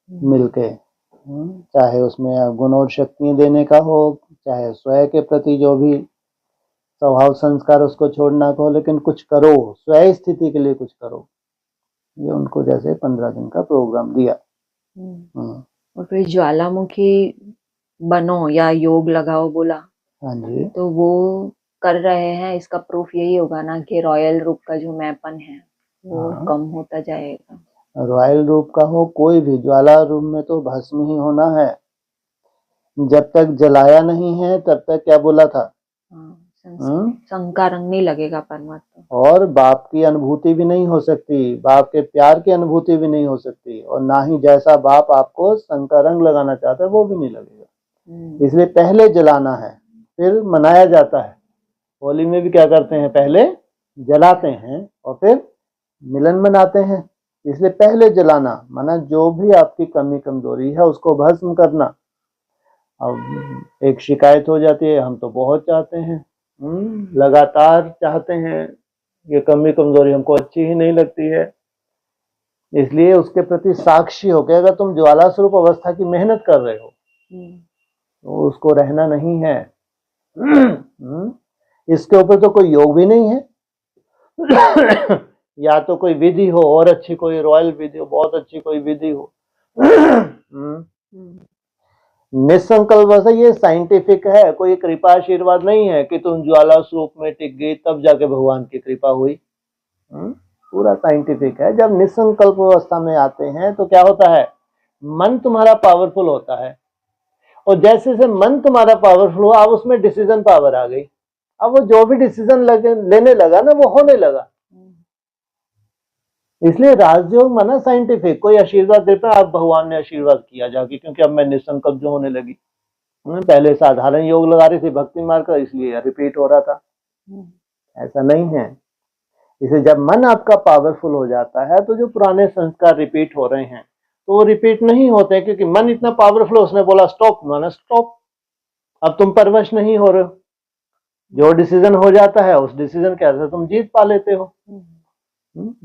मिलके। चाहे उसमें गुण और शक्तियां देने का हो, चाहे स्वयं के प्रति जो भी स्वभाव संस्कार उसको छोड़ना का हो, लेकिन कुछ करो, स्वयं स्थिति के लिए कुछ करो। ये उनको जैसे 15 दिन का प्रोग्राम दिया।
और फिर ज्वालामुखी बनो या योग लगाओ बोला।
हाँ जी,
तो वो कर रहे हैं, इसका प्रूफ यही होगा ना कि रॉयल रूप का जो मैंपन है वो कम होता जाएगा।
रॉयल रूप का हो कोई भी, ज्वाला रूप में तो भस्म ही होना है। जब तक जलाया नहीं है तब तक क्या बोला था,
शंका रंग नहीं लगेगा परमात्मा,
और बाप की अनुभूति भी नहीं हो सकती, बाप के प्यार की अनुभूति भी नहीं हो सकती, और ना ही जैसा बाप आपको शंका रंग लगाना चाहता है वो भी नहीं लगेगा। इसलिए पहले जलाना है, फिर मनाया जाता है। होली में भी क्या करते हैं, पहले जलाते हैं और फिर मिलन मनाते हैं। इसलिए पहले जलाना, माना जो भी आपकी कमी कमजोरी है उसको भस्म करना। अब एक शिकायत हो जाती है, हम तो बहुत चाहते हैं, लगातार चाहते हैं, ये कमी कमजोरी हमको अच्छी ही नहीं लगती है। इसलिए उसके प्रति साक्षी होकर, अगर तुम ज्वाला स्वरूप अवस्था की मेहनत कर रहे हो तो उसको रहना नहीं है। इसके ऊपर तो कोई योग भी नहीं है। या तो कोई विधि हो, और अच्छी कोई रॉयल विधि हो, बहुत अच्छी कोई विधि हो। निसंकल्प वैसे ये साइंटिफिक है, कोई कृपा आशीर्वाद नहीं है कि तुम ज्वाला स्वरूप में टिक गई तब जाके भगवान की कृपा हुई। पूरा साइंटिफिक है। जब निसंकल्प अवस्था में आते हैं तो क्या होता है, मन तुम्हारा पावरफुल होता है, और जैसे जैसे मन तुम्हारा पावरफुल हुआ, अब उसमें डिसीजन पावर आ गई। अब वो जो भी डिसीजन लेने लगा ना, वो होने लगा। इसलिए राजयोग माना साइंटिफिक, कोई आशीर्वाद देता है, अब भगवान ने आशीर्वाद किया जाके, क्योंकि अब मैं निसंकल्प जो होने लगी। पहले साधारण योग लगा रही थी भक्ति मार्ग का, इसलिए रिपीट हो रहा था। ऐसा नहीं है। इसे जब मन आपका पावरफुल हो जाता है तो जो पुराने संस्कार रिपीट हो रहे हैं तो वो रिपीट नहीं होते, क्योंकि मन इतना पावरफुल है, उसने बोला स्टॉप, माना स्टॉप, अब तुम परवश नहीं हो रहे हो। जो डिसीजन हो जाता है उस डिसीजन के आधार से तुम जीत पा लेते हो।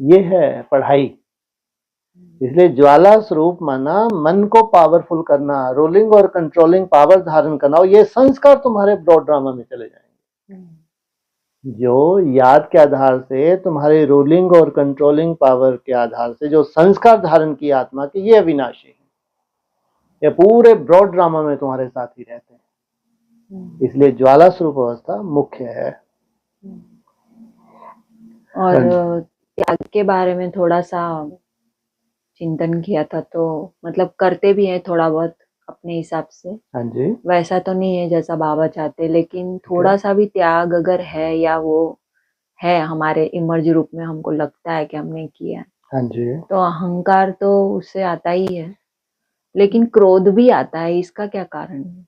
ये है पढ़ाई। इसलिए ज्वाला स्वरूप माना मन को पावरफुल करना, रूलिंग और कंट्रोलिंग पावर धारण करना, और ये संस्कार तुम्हारे ब्रॉड ड्रामा में चले जाएंगे। जो याद के आधार से तुम्हारे रूलिंग और कंट्रोलिंग पावर के आधार से जो संस्कार धारण की आत्मा की, ये अविनाशी है, ये पूरे ब्रॉड ड्रामा में तुम्हारे साथ ही रहते हैं। इसलिए ज्वाला स्वरूप अवस्था मुख्य है।
और त्याग के बारे में थोड़ा सा चिंतन किया था, तो मतलब करते भी हैं थोड़ा बहुत अपने हिसाब से।
हाँ जी।
वैसा तो नहीं है जैसा बाबा चाहते, लेकिन थोड़ा सा भी त्याग अगर है या वो है हमारे इमर्ज रूप में, हमको लगता है कि हमने किया,
हाँ जी।
तो अहंकार तो उससे आता ही है, लेकिन क्रोध भी आता है। इसका क्या कारण है?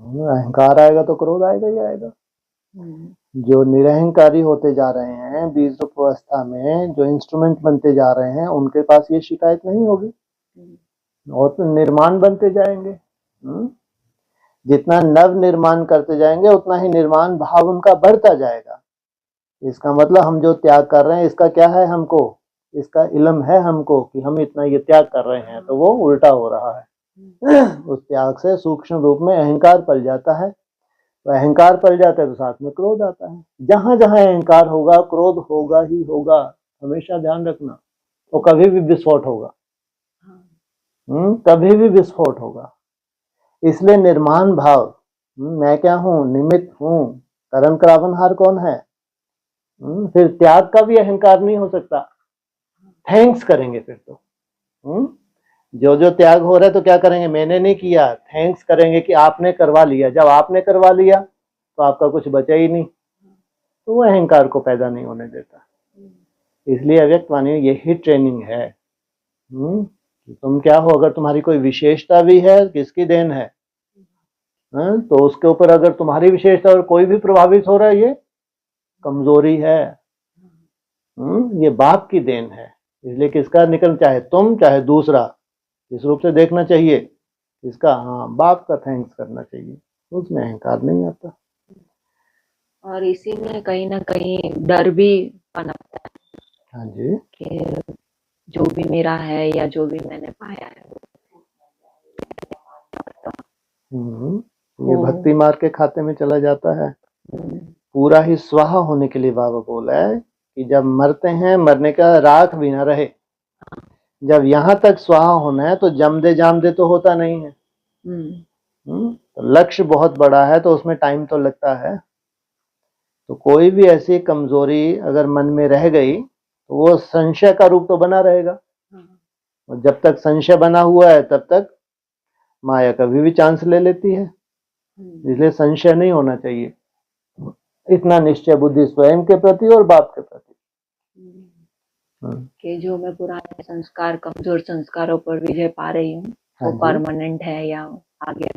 अहंकार आएगा तो क्रोध आएगा ही आएगा। जो निरहंकारी होते जा रहे हैं बीज रूप अवस्था में, जो इंस्ट्रूमेंट बनते जा रहे हैं, उनके पास ये शिकायत नहीं होगी, और तो निर्माण बनते जाएंगे। जितना नव निर्माण करते जाएंगे उतना ही निर्माण भाव उनका बढ़ता जाएगा। इसका मतलब हम जो त्याग कर रहे हैं इसका क्या है, हमको इसका इल्म है हमको कि हम इतना ये त्याग कर रहे हैं, तो वो उल्टा हो रहा है। उस त्याग से सूक्ष्म रूप में अहंकार पल जाता है, तो अहंकार पल जाता है तो साथ में क्रोध आता है। जहां जहां अहंकार होगा क्रोध होगा ही होगा, हमेशा ध्यान रखना। तो कभी भी विस्फोट होगा, कभी भी विस्फोट होगा। इसलिए निर्माण भाव, मैं क्या हूं, निमित्त हूं, कर्म करावनहार कौन है। फिर त्याग का भी अहंकार नहीं हो सकता। थैंक्स करेंगे फिर तो। जो जो त्याग हो रहा है तो क्या करेंगे, मैंने नहीं किया, थैंक्स करेंगे कि आपने करवा लिया। जब आपने करवा लिया तो आपका कुछ बचा ही नहीं, तो वो अहंकार को पैदा नहीं होने देता। इसलिए अव्यक्त वाणी यही ट्रेनिंग है। तुम क्या हो, अगर तुम्हारी कोई विशेषता भी है, किसकी देन है, तो उसके ऊपर अगर तुम्हारी विशेषता और कोई भी प्रभावित हो रहा है, ये कमजोरी है। ये बाप की देन है। इसलिए किसका निकल, चाहे तुम चाहे दूसरा, इस रूप से देखना चाहिए इसका, हाँ बाप का थैंक्स करना चाहिए, उसमें अहंकार नहीं आता।
और इसी में कहीं ना कहीं डर भी पनपता है।
हाँ जी।
कि जो भी मेरा है या जो भी मैंने पाया है,
ये भक्ति मार्ग के खाते में चला जाता है। पूरा ही स्वाहा होने के लिए बाबा बोला है कि जब मरते हैं, मरने का राख भी ना रहे। जब यहाँ तक स्वाहा होना है तो जमदे जामदे तो होता नहीं है। तो लक्ष्य बहुत बड़ा है तो उसमें टाइम तो लगता है। तो कोई भी ऐसी कमजोरी अगर मन में रह गई तो वो संशय का रूप तो बना रहेगा, और जब तक संशय बना हुआ है तब तक माया कभी भी चांस ले लेती है। इसलिए संशय नहीं होना चाहिए, इतना निश्चय बुद्धि स्वयं के प्रति और बाप के प्रति
कि जो मैं पुराने संस्कार, कमजोर संस्कारों पर विजय पा रही हूँ, वो परमानेंट है या आगे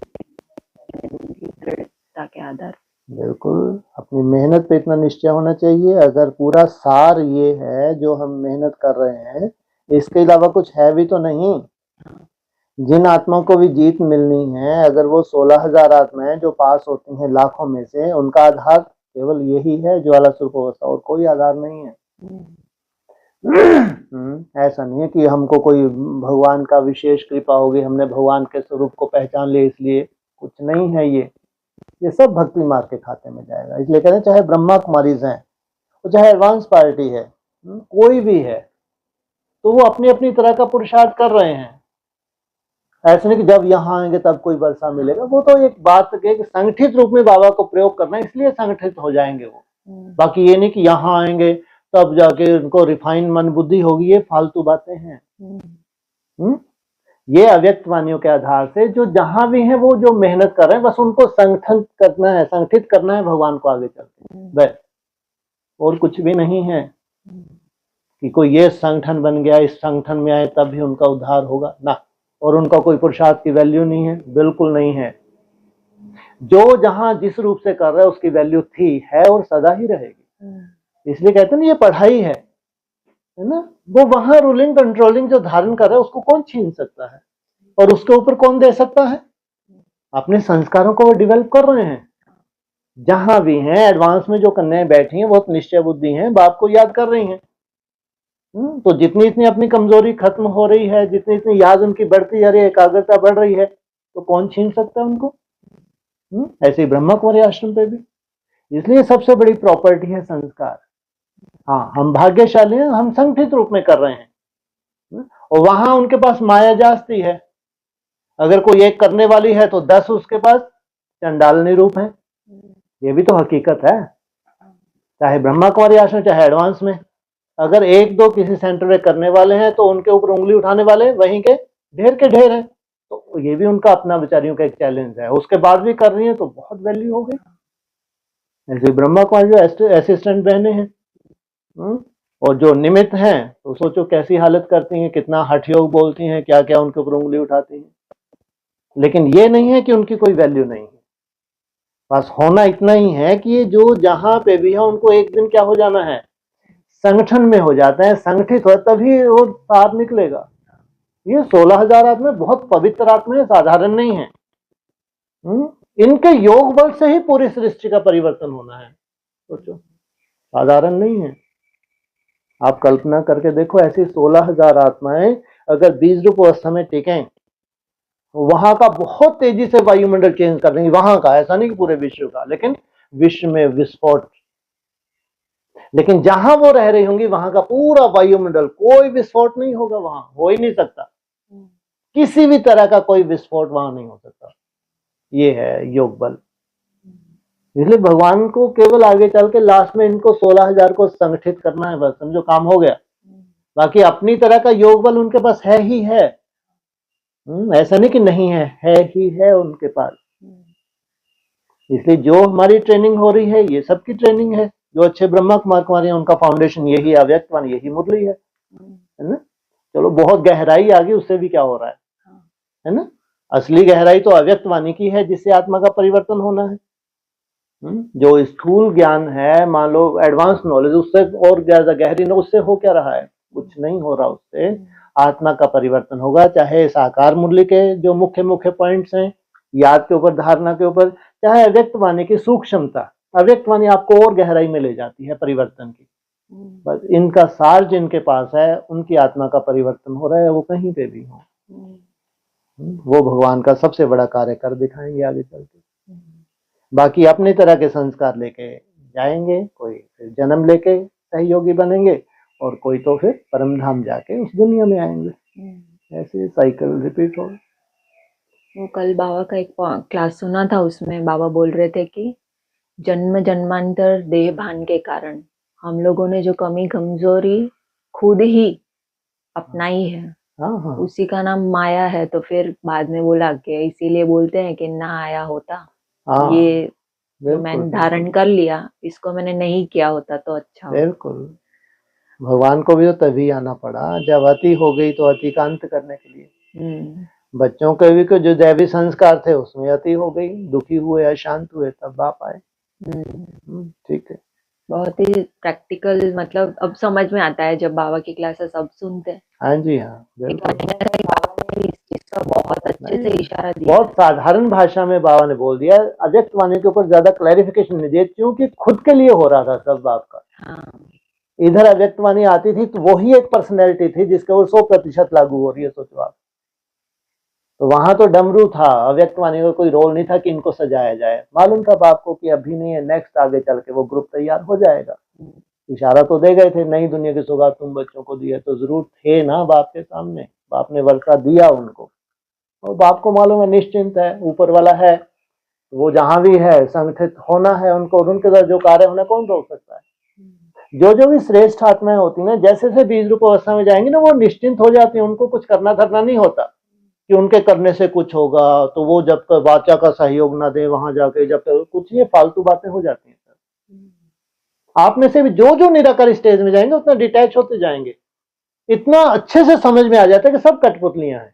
दृढ़ता के आधार।
बिल्कुल अपनी मेहनत पे इतना निश्चय होना चाहिए। अगर पूरा सार ये है जो हम मेहनत कर रहे हैं, इसके अलावा कुछ है भी तो नहीं। जिन आत्माओं को भी जीत मिलनी है, अगर वो 16,000 आत्माएं जो पास होती हैं लाखों में से, उनका आधार केवल यही है, ज्वाला स्वरूप अवस्था, और कोई आधार नहीं है। ऐसा नहीं है कि हमको कोई भगवान का विशेष कृपा होगी, हमने भगवान के स्वरूप को पहचान लिया, इसलिए कुछ नहीं है। ये सब भक्ति मार्ग के खाते में जाएगा। इसलिए कहते हैं चाहे ब्रह्मा कुमारीज हैं, चाहे एडवांस पार्टी है, कोई भी है, तो वो अपनी अपनी तरह का पुरुषार्थ कर रहे हैं। ऐसा नहीं कि जब यहाँ आएंगे तब कोई वर्षा मिलेगा। वो तो एक बात है कि संगठित रूप में बाबा को प्रयोग करना है, इसलिए संगठित हो जाएंगे वो। बाकी ये नहीं कि यहाँ आएंगे तब जाके उनको रिफाइन मन बुद्धि होगी, ये फालतू बातें हैं। ये अव्यक्त वाणियों के आधार से जो जहां भी है वो जो मेहनत कर रहे हैं, बस उनको संगठित करना है भगवान को आगे चलते, बस, और कुछ भी नहीं है कि कोई ये संगठन बन गया, इस संगठन में आए तब भी उनका उद्धार होगा ना, और उनका कोई पुरुषार्थ की वैल्यू नहीं है, बिल्कुल नहीं है। जो जहां जिस रूप से कर रहा है उसकी वैल्यू थी, है और सदा ही रहेगी। इसलिए कहते हैं ना ये पढ़ाई है ना। वो वहां रूलिंग कंट्रोलिंग जो धारण कर रहा है उसको कौन छीन सकता है, और उसके ऊपर कौन दे सकता है। अपने संस्कारों को वो डेवलप कर रहे हैं, जहां भी हैं एडवांस में जो कन्याएं बैठी हैं बहुत निश्चय बुद्धि हैं, बाप को याद कर रही हैं। तो जितनी इतनी अपनी कमजोरी खत्म हो रही है, जितनी इतनी याद उनकी बढ़ती जा रही है, एकाग्रता बढ़ रही है, तो कौन छीन सकता है उनको। ऐसे ही ब्रह्मा कुमारी आश्रम पे भी। इसलिए सबसे बड़ी प्रॉपर्टी है संस्कार। हाँ, हम भाग्यशाली हैं, हम संगठित रूप में कर रहे हैं। और वहां उनके पास माया जास्ती है। अगर कोई एक करने वाली है तो 10 उसके पास चंडालनी रूप है। ये भी तो हकीकत है। चाहे ब्रह्मा कुमारी आश्रम चाहे एडवांस में, अगर एक दो किसी सेंटर में करने वाले हैं तो उनके ऊपर उंगली उठाने वाले वहीं के ढेर हैं। तो ये भी उनका अपना बेचारियों का एक चैलेंज है। उसके बाद भी कर रही है तो बहुत वैल्यू हो गई। ऐसे ब्रह्मा कुमारी जो असिस्टेंट बहने हैं, और जो निमित्त हैं, तो सोचो कैसी हालत करती हैं, कितना हठ योग बोलती हैं, क्या क्या उनके ऊपर उंगली उठाती हैं। लेकिन ये नहीं है कि उनकी कोई वैल्यू नहीं है। बस होना इतना ही है कि ये जो जहां पे भी है उनको एक दिन क्या हो जाना है, संगठन में हो जाता है। संगठित हो तभी वो तार निकलेगा। ये 16,000 आत्मा बहुत पवित्र आत्मा है, साधारण नहीं है। इनके योग बल से ही पूरी सृष्टि का परिवर्तन होना है। सोचो, साधारण नहीं है। आप कल्पना करके देखो, ऐसी 16,000 आत्माएं अगर बीज रूप अवस्था में टिकें, वहां का बहुत तेजी से वायुमंडल चेंज कर देंगे। वहां का, ऐसा नहीं कि पूरे विश्व का, लेकिन विश्व में विस्फोट। लेकिन जहां वो रह रही होंगी वहां का पूरा वायुमंडल, कोई विस्फोट नहीं होगा, वहां हो ही नहीं सकता। किसी भी तरह का कोई विस्फोट वहां नहीं हो सकता। ये है योग बल। इसलिए भगवान को केवल आगे चल के लास्ट में इनको 16,000 को संगठित करना है, बस समझो काम हो गया। बाकी अपनी तरह का योग बल उनके पास है ही है। ऐसा नहीं कि नहीं है ही है उनके पास। इसलिए जो हमारी ट्रेनिंग हो रही है ये सबकी ट्रेनिंग है। जो अच्छे ब्रह्मा कुमार कुमारी हैं उनका फाउंडेशन यही अव्यक्त वाणी, यही मुरली है ना। चलो बहुत गहराई आ गई, उससे भी क्या हो रहा है ना। असली गहराई तो अव्यक्त वाणी की है, जिससे आत्मा का परिवर्तन होना है। जो स्थूल ज्ञान है, मान लो एडवांस नॉलेज, उससे और ज्यादा गहरी न, उससे हो क्या रहा है, कुछ नहीं हो रहा। उससे आत्मा का परिवर्तन होगा। चाहे साकार मुरली के जो मुख्य मुख्य पॉइंट्स हैं, याद के ऊपर, धारणा के ऊपर, चाहे अव्यक्त वाणी की सूक्ष्मता। अव्यक्त वाणी आपको और गहराई में ले जाती है परिवर्तन की। बस इनका सार जिनके पास है उनकी आत्मा का परिवर्तन हो रहा है, वो कहीं पे भी हो। वो भगवान का सबसे बड़ा कार्य कर दिखाएंगे आगे चल के। बाकी अपने तरह के संस्कार लेके जाएंगे, कोई फिर जन्म लेके सहयोगी बनेंगे, और कोई तो फिर परम धाम जाके उस दुनिया में आएंगे। ऐसे साइकिल रिपीट होगा।
वो कल बाबा का एक क्लास सुना था, उसमें बाबा बोल रहे थे कि जन्म जन्मांतर देह भान के कारण हम लोगों ने जो कमी कमजोरी खुद ही अपनाई है,
हाँ।
उसी का नाम माया है। तो फिर बाद में बोला कि इसीलिए बोलते हैं कि ना आया होता, ये जो मैंने धारण कर लिया, इसको मैंने नहीं किया होता तो अच्छा होता।
बिल्कुल। भगवान को भी तो तभी आना पड़ा जब अति हो गई, तो अति का अंत करने के लिए। बच्चों के भी जो दैवी संस्कार थे उसमें अति हो गई, दुखी हुए, अशांत हुए, तब बाप आए। ठीक है।
बहुत ही प्रैक्टिकल, मतलब अब समझ में आता है जब बाबा की क्लासेस अब सुनते हैं।
हाँ जी, हाँ बिल्कुल।
बाबा ने इस चीज का बहुत अच्छे से इशारा दिया,
बहुत साधारण भाषा में बाबा ने बोल दिया। अव्यक्त वाणी के ऊपर ज्यादा क्लैरिफिकेशन नहीं दिया, क्योंकि खुद के लिए हो रहा था सब बाप का। इधर अव्यक्त वाणी आती थी तो वही एक पर्सनैलिटी थी जिसके ऊपर 100% लागू हो रही है, सोचो आप। तो वहां तो डमरू था, अव्यक्त वाणी का कोई रोल नहीं था कि इनको सजाया जाए। मालूम था बाप को कि अभी नहीं है, नेक्स्ट आगे चल के वो ग्रुप तैयार हो जाएगा। इशारा तो दे गए थे, नई दुनिया की सौगात तुम बच्चों को दी है, तो जरूर थे ना बाप के सामने। बाप ने वर्षा दिया उनको, और बाप को मालूम है, निश्चिंत है, ऊपर वाला है, वो जहां भी है संगठित होना है उनको, और उनके साथ जो कार्य होना कौन रोक सकता है। जो भी श्रेष्ठ आत्माएं होती ना, जैसे से बीज रूप अवस्था में जाएंगी ना, वो निश्चिंत हो जाती है। उनको कुछ करना धरना नहीं होता कि उनके करने से कुछ होगा, तो वो जब तक वाचा का सहयोग ना दे वहां जाके, जब तक कुछ ये फालतू बातें हो जाती हैं। आप में से भी जो निराकार स्टेज में जाएंगे उतना डिटैच होते जाएंगे। इतना अच्छे से समझ में आ जाता है कि सब कठपुतलियां हैं।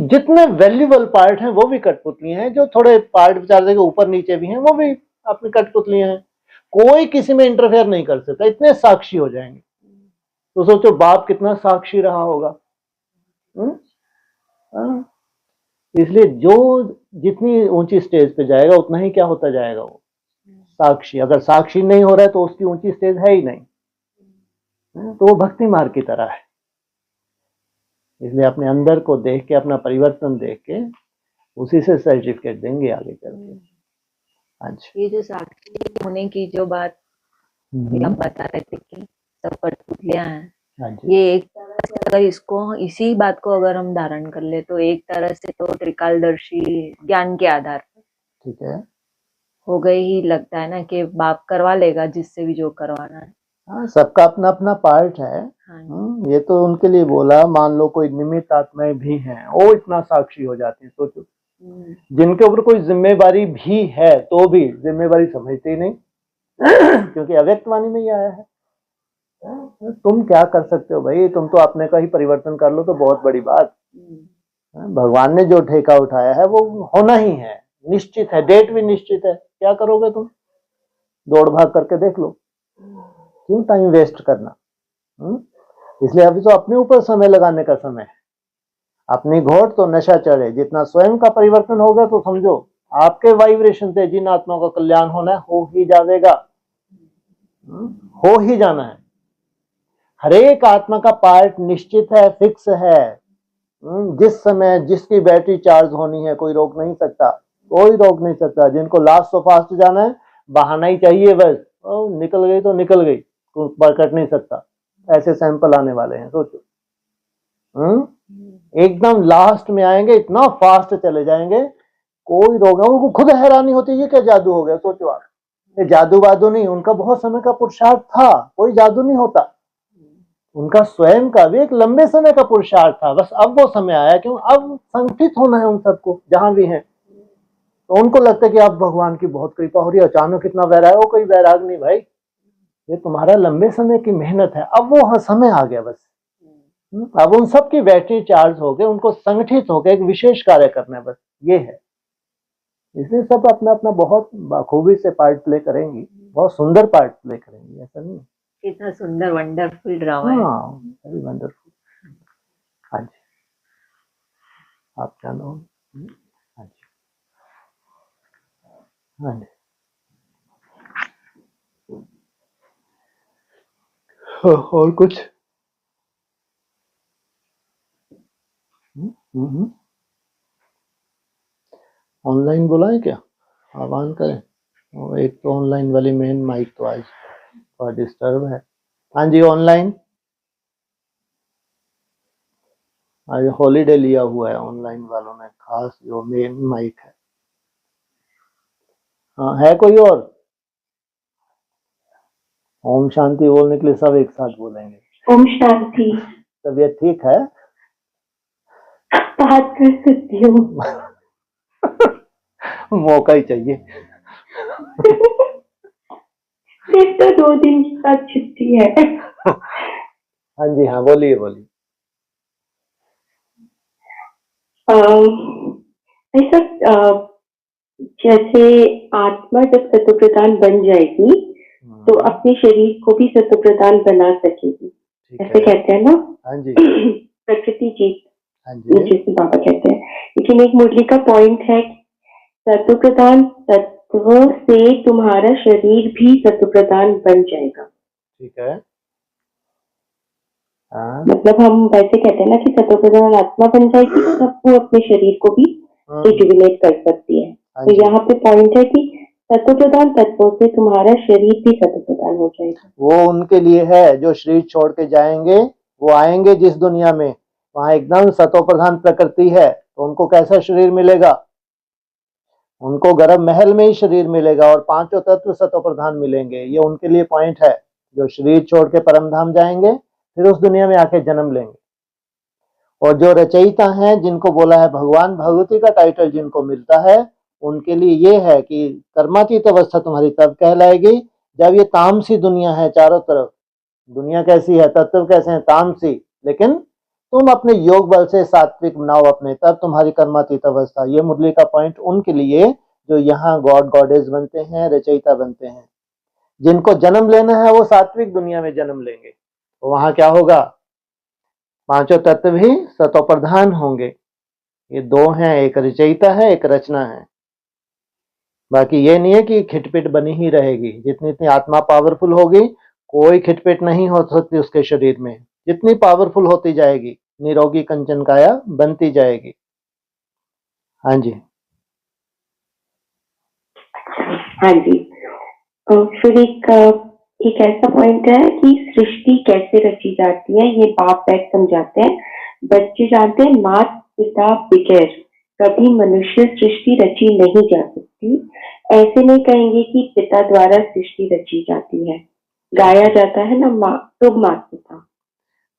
जितने वैल्यूबल पार्ट हैं वो भी कठपुतलियां हैं, जो थोड़े पार्ट बेचारे के ऊपर नीचे भी हैं वो भी अपनी कठपुतलियां हैं। कोई किसी में इंटरफेयर नहीं कर सकता, इतने साक्षी हो जाएंगे। तो सोचो बाप कितना साक्षी रहा होगा। इसलिए जो जितनी ऊंची स्टेज पे जाएगा उतना ही क्या होता जाएगा, वो साक्षी। अगर साक्षी नहीं हो रहा है तो उसकी ऊंची स्टेज है ही नहीं, तो वो भक्ति मार्ग की तरह है। इसलिए अपने अंदर को देख के, अपना परिवर्तन देख के उसी से सर्टिफिकेट देंगे आगे चल के। हाँ जी।
ये जो साक्षी होने की जो बात आप बता रहे थे कि सब कठपुतलियां हैं,
हाँ जी।
ये एक तरह से अगर इसको, इसी बात को अगर हम धारण कर ले तो एक तरह से तो त्रिकालदर्शी ज्ञान के आधार पर
ठीक है।
हो गई ही, लगता है ना कि बाप करवा लेगा जिससे भी जो करवाना है।
हाँ, सबका अपना अपना पार्ट है।
हाँ,
ये तो उनके लिए बोला, मान लो कोई निमित्त आत्माएं भी हैं, वो इतना साक्षी हो जाती है। सोचो, जिनके ऊपर कोई जिम्मेवारी भी है तो भी जिम्मेवारी समझते ही नहीं क्योंकि अव्यक्त वाणी में ही आया है। तुम क्या कर सकते हो भाई, तुम तो अपने का ही परिवर्तन कर लो तो बहुत बड़ी बात। भगवान ने जो ठेका उठाया है वो होना ही है, निश्चित है, डेट भी निश्चित है। क्या करोगे तुम, दौड़ भाग करके देख लो, क्यों टाइम वेस्ट करना। इसलिए अभी तो अपने ऊपर समय लगाने का समय है। अपनी घोट तो नशा चढ़े, जितना स्वयं का परिवर्तन होगा तो समझो आपके वाइब्रेशन से जिन आत्माओं का कल्याण होना है हो ही जाएगा, हो ही जाना है। हर एक आत्मा का पार्ट निश्चित है, फिक्स है। जिस समय जिसकी बैटरी चार्ज होनी है कोई रोक नहीं सकता, कोई रोक नहीं सकता। जिनको लास्ट तो फास्ट जाना है, बहाना ही चाहिए बस, निकल गई तो निकल गई, कोई कट नहीं सकता। ऐसे सैंपल आने वाले हैं, सोचो। एकदम लास्ट में आएंगे, इतना फास्ट चले जाएंगे, कोई रोक नहीं। उनको खुद हैरानी होती है, ये क्या जादू हो गया। सोचो आप, ये जादू वादू नहीं, उनका बहुत समय का पुरुषार्थ था, कोई जादू नहीं होता। उनका स्वयं का भी एक लंबे समय का पुरुषार्थ था, बस अब वो समय आया क्यों, अब संगठित होना है उन सबको जहां भी हैं। तो उनको लगता है कि अब भगवान की बहुत कृपा हो रही है, अचानक इतना वैराग। वो कोई वैराग नहीं भाई, ये तुम्हारा लंबे समय की मेहनत है, अब वो समय आ गया बस। अब उन सब की बैटरी चार्ज हो गए, उनको संगठित होकर एक विशेष कार्य करना है, बस ये है। इसलिए सब अपना अपना बहुत बखूबी से पार्ट प्ले करेंगी, बहुत सुंदर पार्ट प्ले करेंगी, ऐसा नहीं।
कितना सुंदर वंडरफुल ड्रामा है।
हाँ, वेरी वंडरफुल। हाँ जी, आप जानो। हाँ जी, हाँ जी। और कुछ? ऑनलाइन बुलाएं क्या, आह्वान करें? और एक तो ऑनलाइन वाली मेन माइक तो आज थोड़ा डिस्टर्ब है। हाँ जी, ऑनलाइन आज हॉलीडे लिया हुआ है ऑनलाइन वालों ने, खास जो मेन माइक है। हाँ, है कोई और? ओम शांति बोलने के लिए सब एक साथ बोलेंगे।
ओम शांति।
तबीयत ठीक है?
बात कर सकती हूँ?
मौका ही चाहिए।
सिर्फ तो 2 दिन की बाद छुट्टी है।
हाँ जी, हाँ बोलिए बोलिए।
ऐसा जैसे आत्मा जब सत्व प्रधान बन जाएगी तो अपने शरीर को भी सत्व प्रधान बना सकेगी, ऐसे कहते हैं ना।
हाँ जी।
प्रकृति जी,
हाँ जी,
जैसे बाबा कहते हैं। लेकिन एक मुरली का पॉइंट है, सत्व प्रधान तत्व से तुम्हारा शरीर भी सत्व प्रधान बन जाएगा।
ठीक है।
मतलब हम वैसे कहते हैं ना कि सत्व प्रधान आत्मा बन जाएगी तब वो अपने शरीर को भी रिजुविनेट कर सकती है। तो यहाँ पे पॉइंट है कि सत्व प्रधान तत्वों से तुम्हारा शरीर भी सत्व प्रधान हो जाएगा।
वो उनके लिए है जो शरीर छोड़ के जाएंगे, वो आएंगे जिस दुनिया में वहां एकदम सत्व प्रधान प्रकृति है, तो उनको कैसा शरीर मिलेगा? उनको गर्भ महल में ही शरीर मिलेगा और 5 तत्व सत्व प्रधान मिलेंगे। ये उनके लिए पॉइंट है जो शरीर छोड़ के परम धाम जाएंगे, फिर उस दुनिया में आके जन्म लेंगे। और जो रचयिता हैं, जिनको बोला है भगवान भगवती का टाइटल जिनको मिलता है, उनके लिए ये है कि कर्मातीत अवस्था तुम्हारी तब कहलाएगी जब ये तामसी दुनिया है चारों तरफ। दुनिया कैसी है, तत्व कैसे हैं, तामसी, लेकिन तुम अपने योग बल से सात्विक बनाओ अपने, तब तुम्हारी कर्मातीत अवस्था। ये मुरली का पॉइंट उनके लिए जो यहाँ गॉड गॉडेस बनते हैं, रचयिता बनते हैं। जिनको जन्म लेना है वो सात्विक दुनिया में जन्म लेंगे, तो वहां क्या होगा, 5 तत्व भी सत्व प्रधान होंगे। ये दो हैं, एक रचयिता है, एक रचना है। बाकी ये नहीं है कि खिटपिट बनी ही रहेगी। जितनी इतनी आत्मा पावरफुल होगी, कोई खिटपिट नहीं हो सकती उसके शरीर में। जितनी पावरफुल होती जाएगी, निरोगी कंचन काया बनती जाएगी। हाँ जी।
हाँ जी। फिर एक ऐसा पॉइंट है कि सृष्टि कैसे रची जाती है, ये बाप बैठ समझाते हैं। बच्चे जानते हैं माता पिता बगैर कभी मनुष्य सृष्टि रची नहीं जा सकती। ऐसे नहीं कहेंगे कि पिता द्वारा सृष्टि रची जाती है। गाया जाता है ना, माँ तो माता पिता,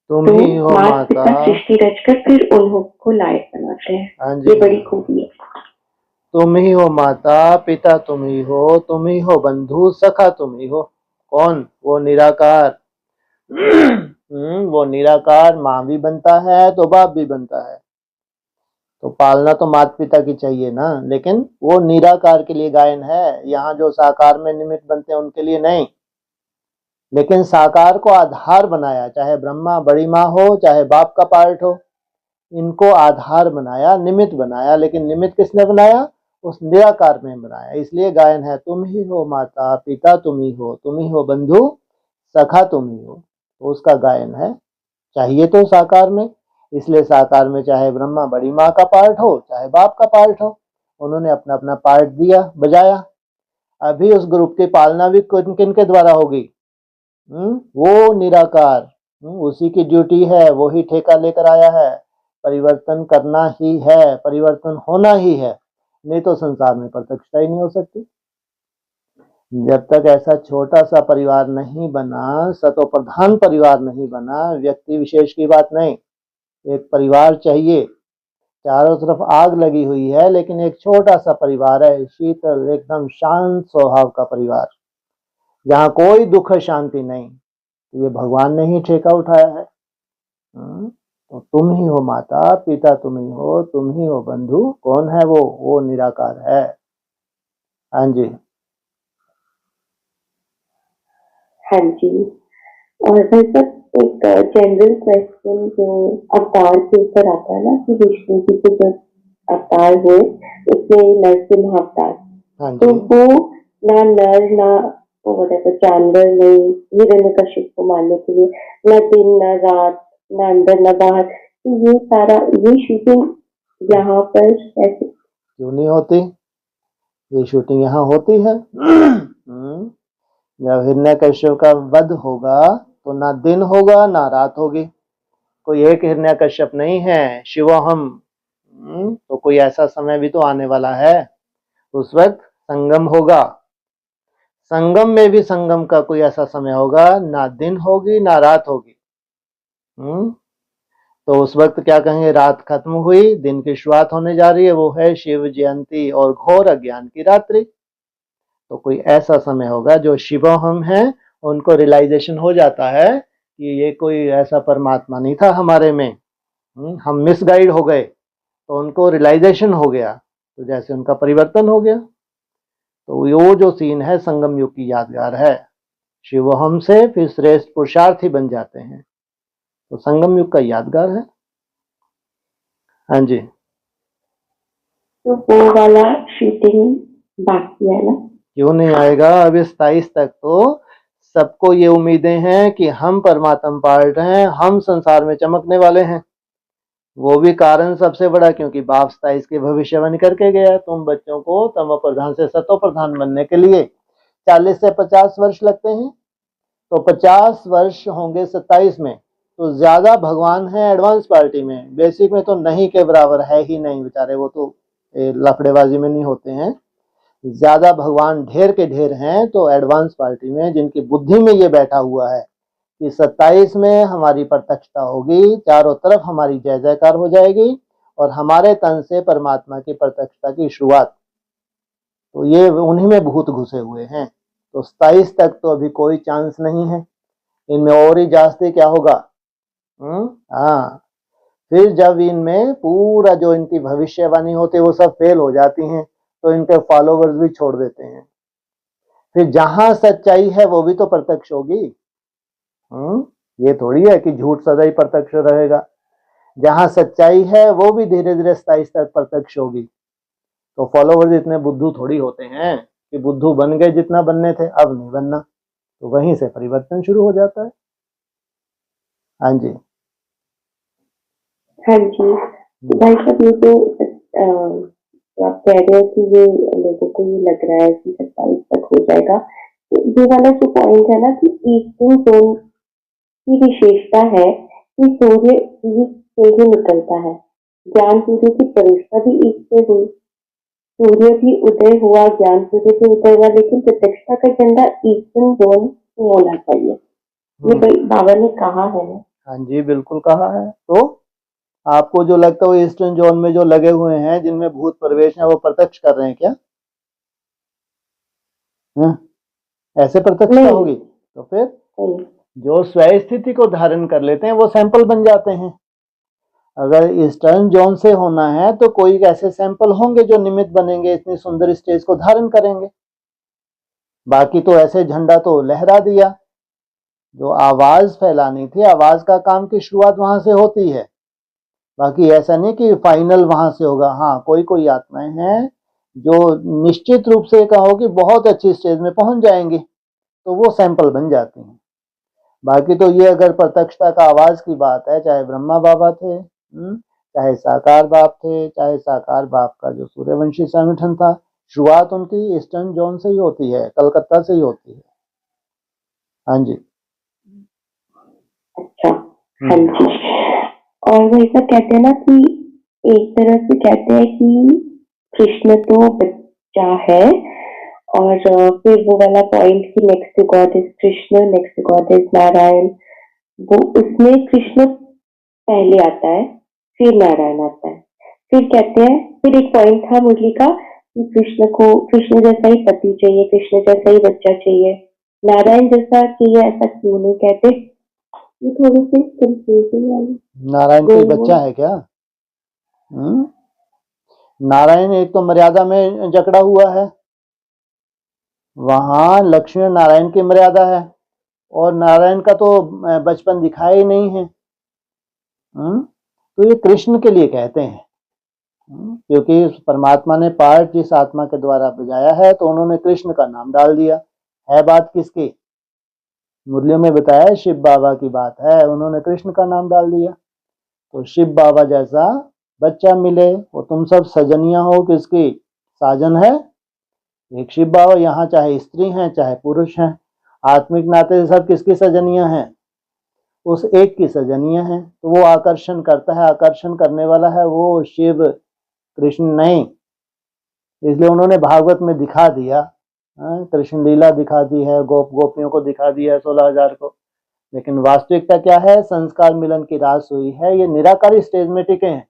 तुम
तो
ही हो
माता पिता
माता।
सृष्टि रचकर फिर उन्हों को लायक बनाते हैं।
हाँ जी,
ये बड़ी खूबी है।
तुम ही हो माता पिता, तुम ही हो बंधु सखा, तुम ही हो। कौन? वो निराकार। वो निराकार माँ भी बनता है तो बाप भी बनता है। तो पालना तो माता पिता की चाहिए ना, लेकिन वो निराकार के लिए गायन है। यहाँ जो साकार में निमित्त बनते हैं उनके लिए नहीं, लेकिन साकार को आधार बनाया। चाहे ब्रह्मा बड़ी माँ हो, चाहे बाप का पार्ट हो, इनको आधार बनाया, निमित्त बनाया। लेकिन निमित्त किसने बनाया? उस निराकार में बनाया। इसलिए गायन है, तुम ही हो माता पिता, तुम ही हो बंधु सखा, तुम ही हो। तो उसका गायन है। चाहिए तो साकार में, इसलिए साकार में चाहे ब्रह्मा बड़ी माँ का पार्ट हो, चाहे बाप का पार्ट हो, उन्होंने अपना अपना पार्ट दिया, बजाया। अभी उस ग्रुप की पालना भी किन किन के द्वारा होगी? वो निराकार। उसी की ड्यूटी है, वो ही ठेका लेकर आया है। परिवर्तन करना ही है, परिवर्तन होना ही है, नहीं तो संसार में प्रत्यक्षता ही नहीं हो सकती। जब तक ऐसा छोटा सा परिवार नहीं बना, सतो प्रधान परिवार नहीं बना, व्यक्ति विशेष की बात नहीं, एक परिवार चाहिए। चारों तरफ आग लगी हुई है, लेकिन एक छोटा सा परिवार है, शीतल एकदम शांत स्वभाव का परिवार, जहाँ कोई दुख शांति नहीं। ये भगवान ने ही ठेका उठाया है। तो तुम ही हो माता पिता, तुम ही हो बंधु। कौन है वो निराकार है। हाँ जी।
हाँ जी। और भाई साहब, एक जनरल क्वेश्चन जो अवतार के ऊपर आता है ना, कि विष्णु जी के जो अवतार हुए उसमें नरसिम्हा अवतार,
हाँ
तो
जी।
वो ना नर ना वो होता जानवर नहीं, हिरण्यकशिप को मारने के लिए ना दिन ना रात, ना अंदर ना बाहर। तो ये सारा ये शूटिंग यहाँ पर कैसे?
क्यों नहीं होती? ये शूटिंग यहाँ होती है। जब हिरण्यकश्यप का वध होगा तो ना दिन होगा ना रात होगी। कोई एक हिरण्यकश्यप नहीं है, शिवोहम। तो कोई ऐसा समय भी तो आने वाला है, उस वक्त संगम होगा। संगम में भी संगम का कोई ऐसा समय होगा, ना दिन होगी ना रात होगी। तो उस वक्त क्या कहेंगे? रात खत्म हुई, दिन की शुरुआत होने जा रही है, वो है शिव जयंती और घोर अज्ञान की रात्रि। तो कोई ऐसा समय होगा जो शिवोहम है, उनको रियलाइजेशन हो जाता है कि ये कोई ऐसा परमात्मा नहीं था हमारे में, हम मिसगाइड हो गए। तो उनको रियलाइजेशन हो गया, तो जैसे उनका परिवर्तन हो गया। तो वो जो सीन है संगम युग की यादगार है। शिवोहम से फिर श्रेष्ठ पुरुषार्थी बन जाते हैं, तो संगम युग का यादगार है। हाँ जी।
तो वो वाला शूटिंग बाकी है ना?
क्यों नहीं आएगा? अब इस 27 तक तो सबको ये उम्मीदें हैं कि हम परमात्मा पार्ट हैं, हम संसार में चमकने वाले हैं। वो भी कारण सबसे बड़ा, क्योंकि बाप 27 की भविष्यवाणी करके गया, तुम बच्चों को तमो प्रधान से सतो प्रधान बनने के लिए 40 से 50 वर्ष लगते हैं। तो 50 वर्ष होंगे 27 में, तो ज्यादा भगवान है एडवांस पार्टी में। बेसिक में तो नहीं के बराबर है ही नहीं, बेचारे वो तो लफड़ेबाजी में नहीं होते हैं। ज्यादा भगवान ढेर के ढेर हैं तो एडवांस पार्टी में, जिनकी बुद्धि में ये बैठा हुआ है कि 27 में हमारी प्रत्यक्षता होगी, चारों तरफ हमारी जय जयकार हो जाएगी और हमारे तन से परमात्मा की प्रत्यक्षता की शुरुआत। तो ये उन्हीं में भूत घुसे हुए हैं। तो 27 तक तो अभी कोई चांस नहीं है। इनमें और ही जास्ती क्या होगा? हाँ, फिर जब इनमें पूरा जो इनकी भविष्यवाणी होती है वो सब फेल हो जाती हैं, तो इनके फॉलोवर्स भी छोड़ देते हैं। फिर जहां सच्चाई है वो भी तो प्रत्यक्ष होगी। ये थोड़ी है कि झूठ सदा ही प्रत्यक्ष रहेगा। जहां सच्चाई है वो भी धीरे धीरे स्थायी स्तर प्रत्यक्ष होगी। तो फॉलोवर्स इतने बुद्धू थोड़ी होते हैं कि बुद्धू बन गए जितना बनने थे, अब नहीं बनना। तो वहीं से परिवर्तन शुरू हो जाता है। हाँ जी।
हाँ जी भाई साहब, ये तो आप कह रहे हो कि ये लोगों को ये लग रहा है कि 27 तक हो जाएगा। तो ये वाला जो पॉइंट है ना कि ईस्टर्न जोन की विशेषता है कि सूर्य ईस्ट से ही निकलता है। ज्ञान सूर्य की प्रतिष्ठा भी ईस्ट से हुई, सूर्य भी उदय हुआ, ज्ञान सूर्य से उदय हुआ, लेकिन प्रतिष्ठा का झंडा ईस्टर्न जोन में होना चाहिए, ये बाबा ने कहा है।
हाँ जी, बिल्कुल कहा है। तो आपको जो लगता है वो ईस्टर्न जोन में जो लगे हुए हैं जिनमें भूत प्रवेश है वो प्रत्यक्ष कर रहे हैं क्या? ऐसे प्रत्यक्षता होगी? तो फिर जो स्वय स्थिति को धारण कर लेते हैं वो सैंपल बन जाते हैं। अगर ईस्टर्न जोन से होना है तो कोई ऐसे सैंपल होंगे जो निमित्त बनेंगे, इतनी सुंदर स्टेज को धारण करेंगे। बाकी तो ऐसे झंडा तो लहरा दिया। जो आवाज फैलानी थी, आवाज का काम की शुरुआत वहां से होती है। बाकी ऐसा नहीं कि फाइनल वहां से होगा। हाँ, कोई कोई आत्माएं हैं जो निश्चित रूप से कहो कि बहुत अच्छी स्टेज में पहुंच जाएंगी, तो वो सैंपल बन जाती हैं। बाकी तो ये अगर प्रत्यक्षता का आवाज की बात है, चाहे ब्रह्मा बाबा थे, चाहे साकार बाप थे, चाहे साकार बाप का जो सूर्यवंशी संगठन था, शुरुआत उनकी ईस्टर्न जोन से ही होती है, कलकत्ता से ही होती है। हाँ जी।
अच्छा, हाँ जी। और वो ऐसा कहते हैं ना कि एक तरह से कहते हैं कि कृष्ण तो बच्चा है, और फिर वो वाला पॉइंट कि next God is Krishna, next God is Narayan, वो उसमें कृष्ण पहले आता है, फिर नारायण आता है। फिर कहते हैं, फिर एक पॉइंट था मुरली का कि कृष्ण को कृष्ण जैसा ही पति चाहिए, कृष्ण जैसा ही बच्चा चाहिए, नारायण जैसा चाहिए, ऐसा क्यों नहीं कहते? ये थोड़ी सी कंफ्यूजन वाली।
नारायण कोई बच्चा है क्या? नारायण एक तो मर्यादा में जकड़ा हुआ है, वहां लक्ष्मी नारायण की मर्यादा है, और नारायण का तो बचपन दिखाया ही नहीं है। तो ये कृष्ण के लिए कहते हैं, क्योंकि परमात्मा ने पार्ट जिस आत्मा के द्वारा बजाया है तो उन्होंने कृष्ण का नाम डाल दिया है। बात किसकी? मुरलियों में बताया शिव बाबा की बात है, उन्होंने कृष्ण का नाम डाल दिया। तो शिव बाबा जैसा बच्चा मिले, वो तुम सब सजनिया हो किसकी? साजन है एक शिव बाबा। यहाँ चाहे स्त्री हैं चाहे पुरुष हैं, आत्मिक नाते से सब किसकी सजनिया हैं? उस एक की सजनिया है। तो वो आकर्षण करता है, आकर्षण करने वाला है वो शिव, कृष्ण नहीं। इसलिए उन्होंने भागवत में दिखा दिया, कृष्ण लीला दिखा दी है, गोपियों को दिखा दिया है 16,000 को। लेकिन वास्तविकता क्या है? संस्कार मिलन की रास हुई है, ये निराकारी स्टेज में टिके हैं।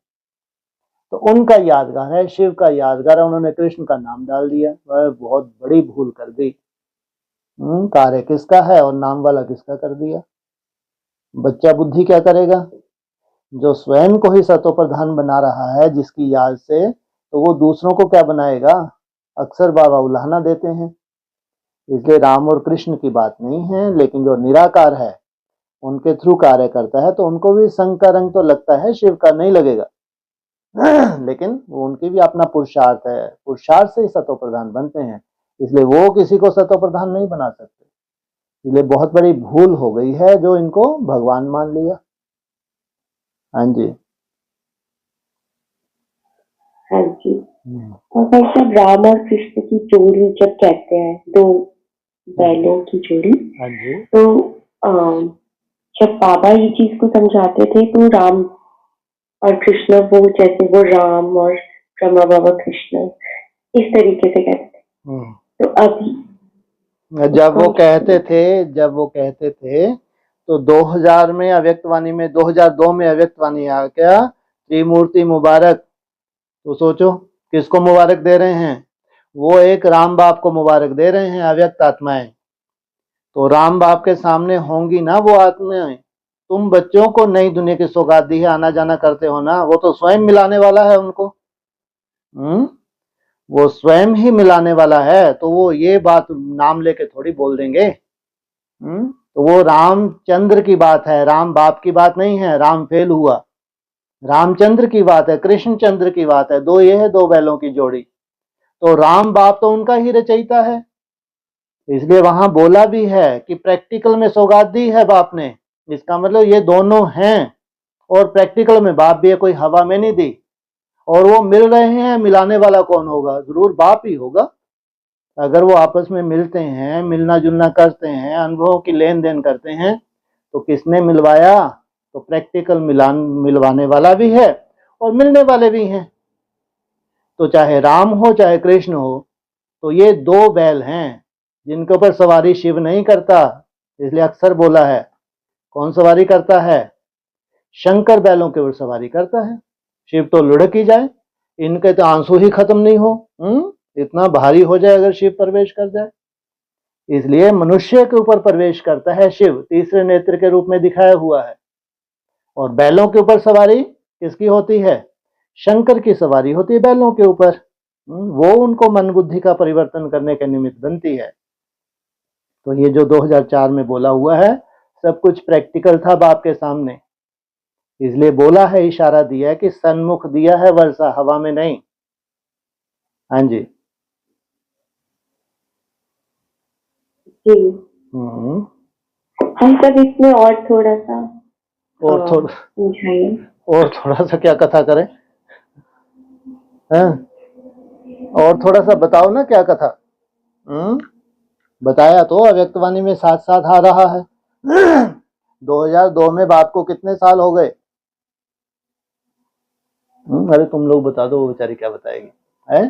तो उनका यादगार है, शिव का यादगार है, उन्होंने कृष्ण का नाम डाल दिया। वह बहुत बड़ी भूल कर दी। कार्य किसका है और नाम वाला किसका कर दिया? बच्चा बुद्धि क्या करेगा? जो स्वयं को ही सतो प्रधान बना रहा है जिसकी याद से, तो वो दूसरों को क्या बनाएगा? अक्सर बाबा उलाहना देते हैं। इसलिए राम और कृष्ण की बात नहीं है, लेकिन जो निराकार है उनके थ्रू कार्य करता है, तो उनको भी संघ का रंग तो लगता है, शिव का नहीं लगेगा। लेकिन वो उनकी भी अपना पुरुषार्थ है, पुरुषार्थ से ही सतो प्रधान बनते हैं, इसलिए वो किसी को सतो प्रधान नहीं बना सकते। इसलिए बहुत बड़ी भूल हो गई है जो इनको भगवान मान लिया। हाँ जी।
हाँ जी। और भाई साहब, राम और कृष्ण की जोड़ी जब कहते हैं, दो बैलों की जोड़ी,
हाँ जी।
तो जब बाबा ये चीज को समझाते थे तो राम और कृष्ण, वो जैसे वो राम और ब्रह्मा बाबा कृष्ण इस तरीके से कहते थे। तो अभी
जब वो कहते थे तो 2000 में अव्यक्तवाणी में, 2002 में अव्यक्तवाणी आ गया, त्रिमूर्ति मुबारक। तो सोचो किसको मुबारक दे रहे हैं? वो एक राम बाप को मुबारक दे रहे हैं, अव्यक्त आत्माएं। तो राम बाप के सामने होंगी ना वो आत्माएं। तुम बच्चों को नई दुनिया की सौगात दी है, आना जाना करते हो ना, वो तो स्वयं मिलाने वाला है उनको। वो स्वयं ही मिलाने वाला है, तो वो ये बात नाम लेके थोड़ी बोल देंगे। तो वो रामचंद्र की बात है, राम बाप की बात नहीं है। राम फेल हुआ, रामचंद्र की बात है, कृष्णचंद्र की बात है, दो ये है, दो बैलों की जोड़ी। तो राम बाप तो उनका ही रचयिता है, इसलिए वहां बोला भी है कि प्रैक्टिकल में सौगात दी है बाप ने। इसका मतलब ये दोनों हैं, और प्रैक्टिकल में बाप भी है, कोई हवा में नहीं दी। और वो मिल रहे हैं, मिलाने वाला कौन होगा? जरूर बाप ही होगा। अगर वो आपस में मिलते हैं, मिलना जुलना करते हैं, अनुभवों की लेन देन करते हैं, तो किसने मिलवाया? तो प्रैक्टिकल मिलवाने वाला भी है और मिलने वाले भी हैं। तो चाहे राम हो चाहे कृष्ण हो, तो ये दो बैल हैं जिनके ऊपर सवारी शिव नहीं करता। इसलिए अक्सर बोला है, कौन सवारी करता है? शंकर बैलों के ऊपर सवारी करता है। शिव तो लुढ़क ही जाए, इनके तो आंसू ही खत्म नहीं हो, इतना भारी हो जाए अगर शिव प्रवेश कर जाए। इसलिए मनुष्य के ऊपर प्रवेश करता है शिव, तीसरे नेत्र के रूप में दिखाया हुआ है। और बैलों के ऊपर सवारी किसकी होती है? शंकर की सवारी होती है बैलों के ऊपर। वो उनको मन बुद्धि का परिवर्तन करने के निमित्त बनती है। तो ये जो 2004 में बोला हुआ है, सब कुछ प्रैक्टिकल था बाप के सामने। इसलिए बोला है, इशारा दिया है कि सन्मुख दिया है वर्षा, हवा में नहीं। हाँ जी।
जी
हम्म।
हम सब इसमें और थोड़ा सा
समझाइए। और थोड़ा सा क्या कथा करें? हाँ? और थोड़ा सा बताओ ना, क्या कथा? बताया तो अव्यक्तवाणी में साथ साथ आ रहा है। 2002 में बाप को कितने साल हो गए? अरे तुम लोग बता दो, वो बेचारी क्या बताएगी? है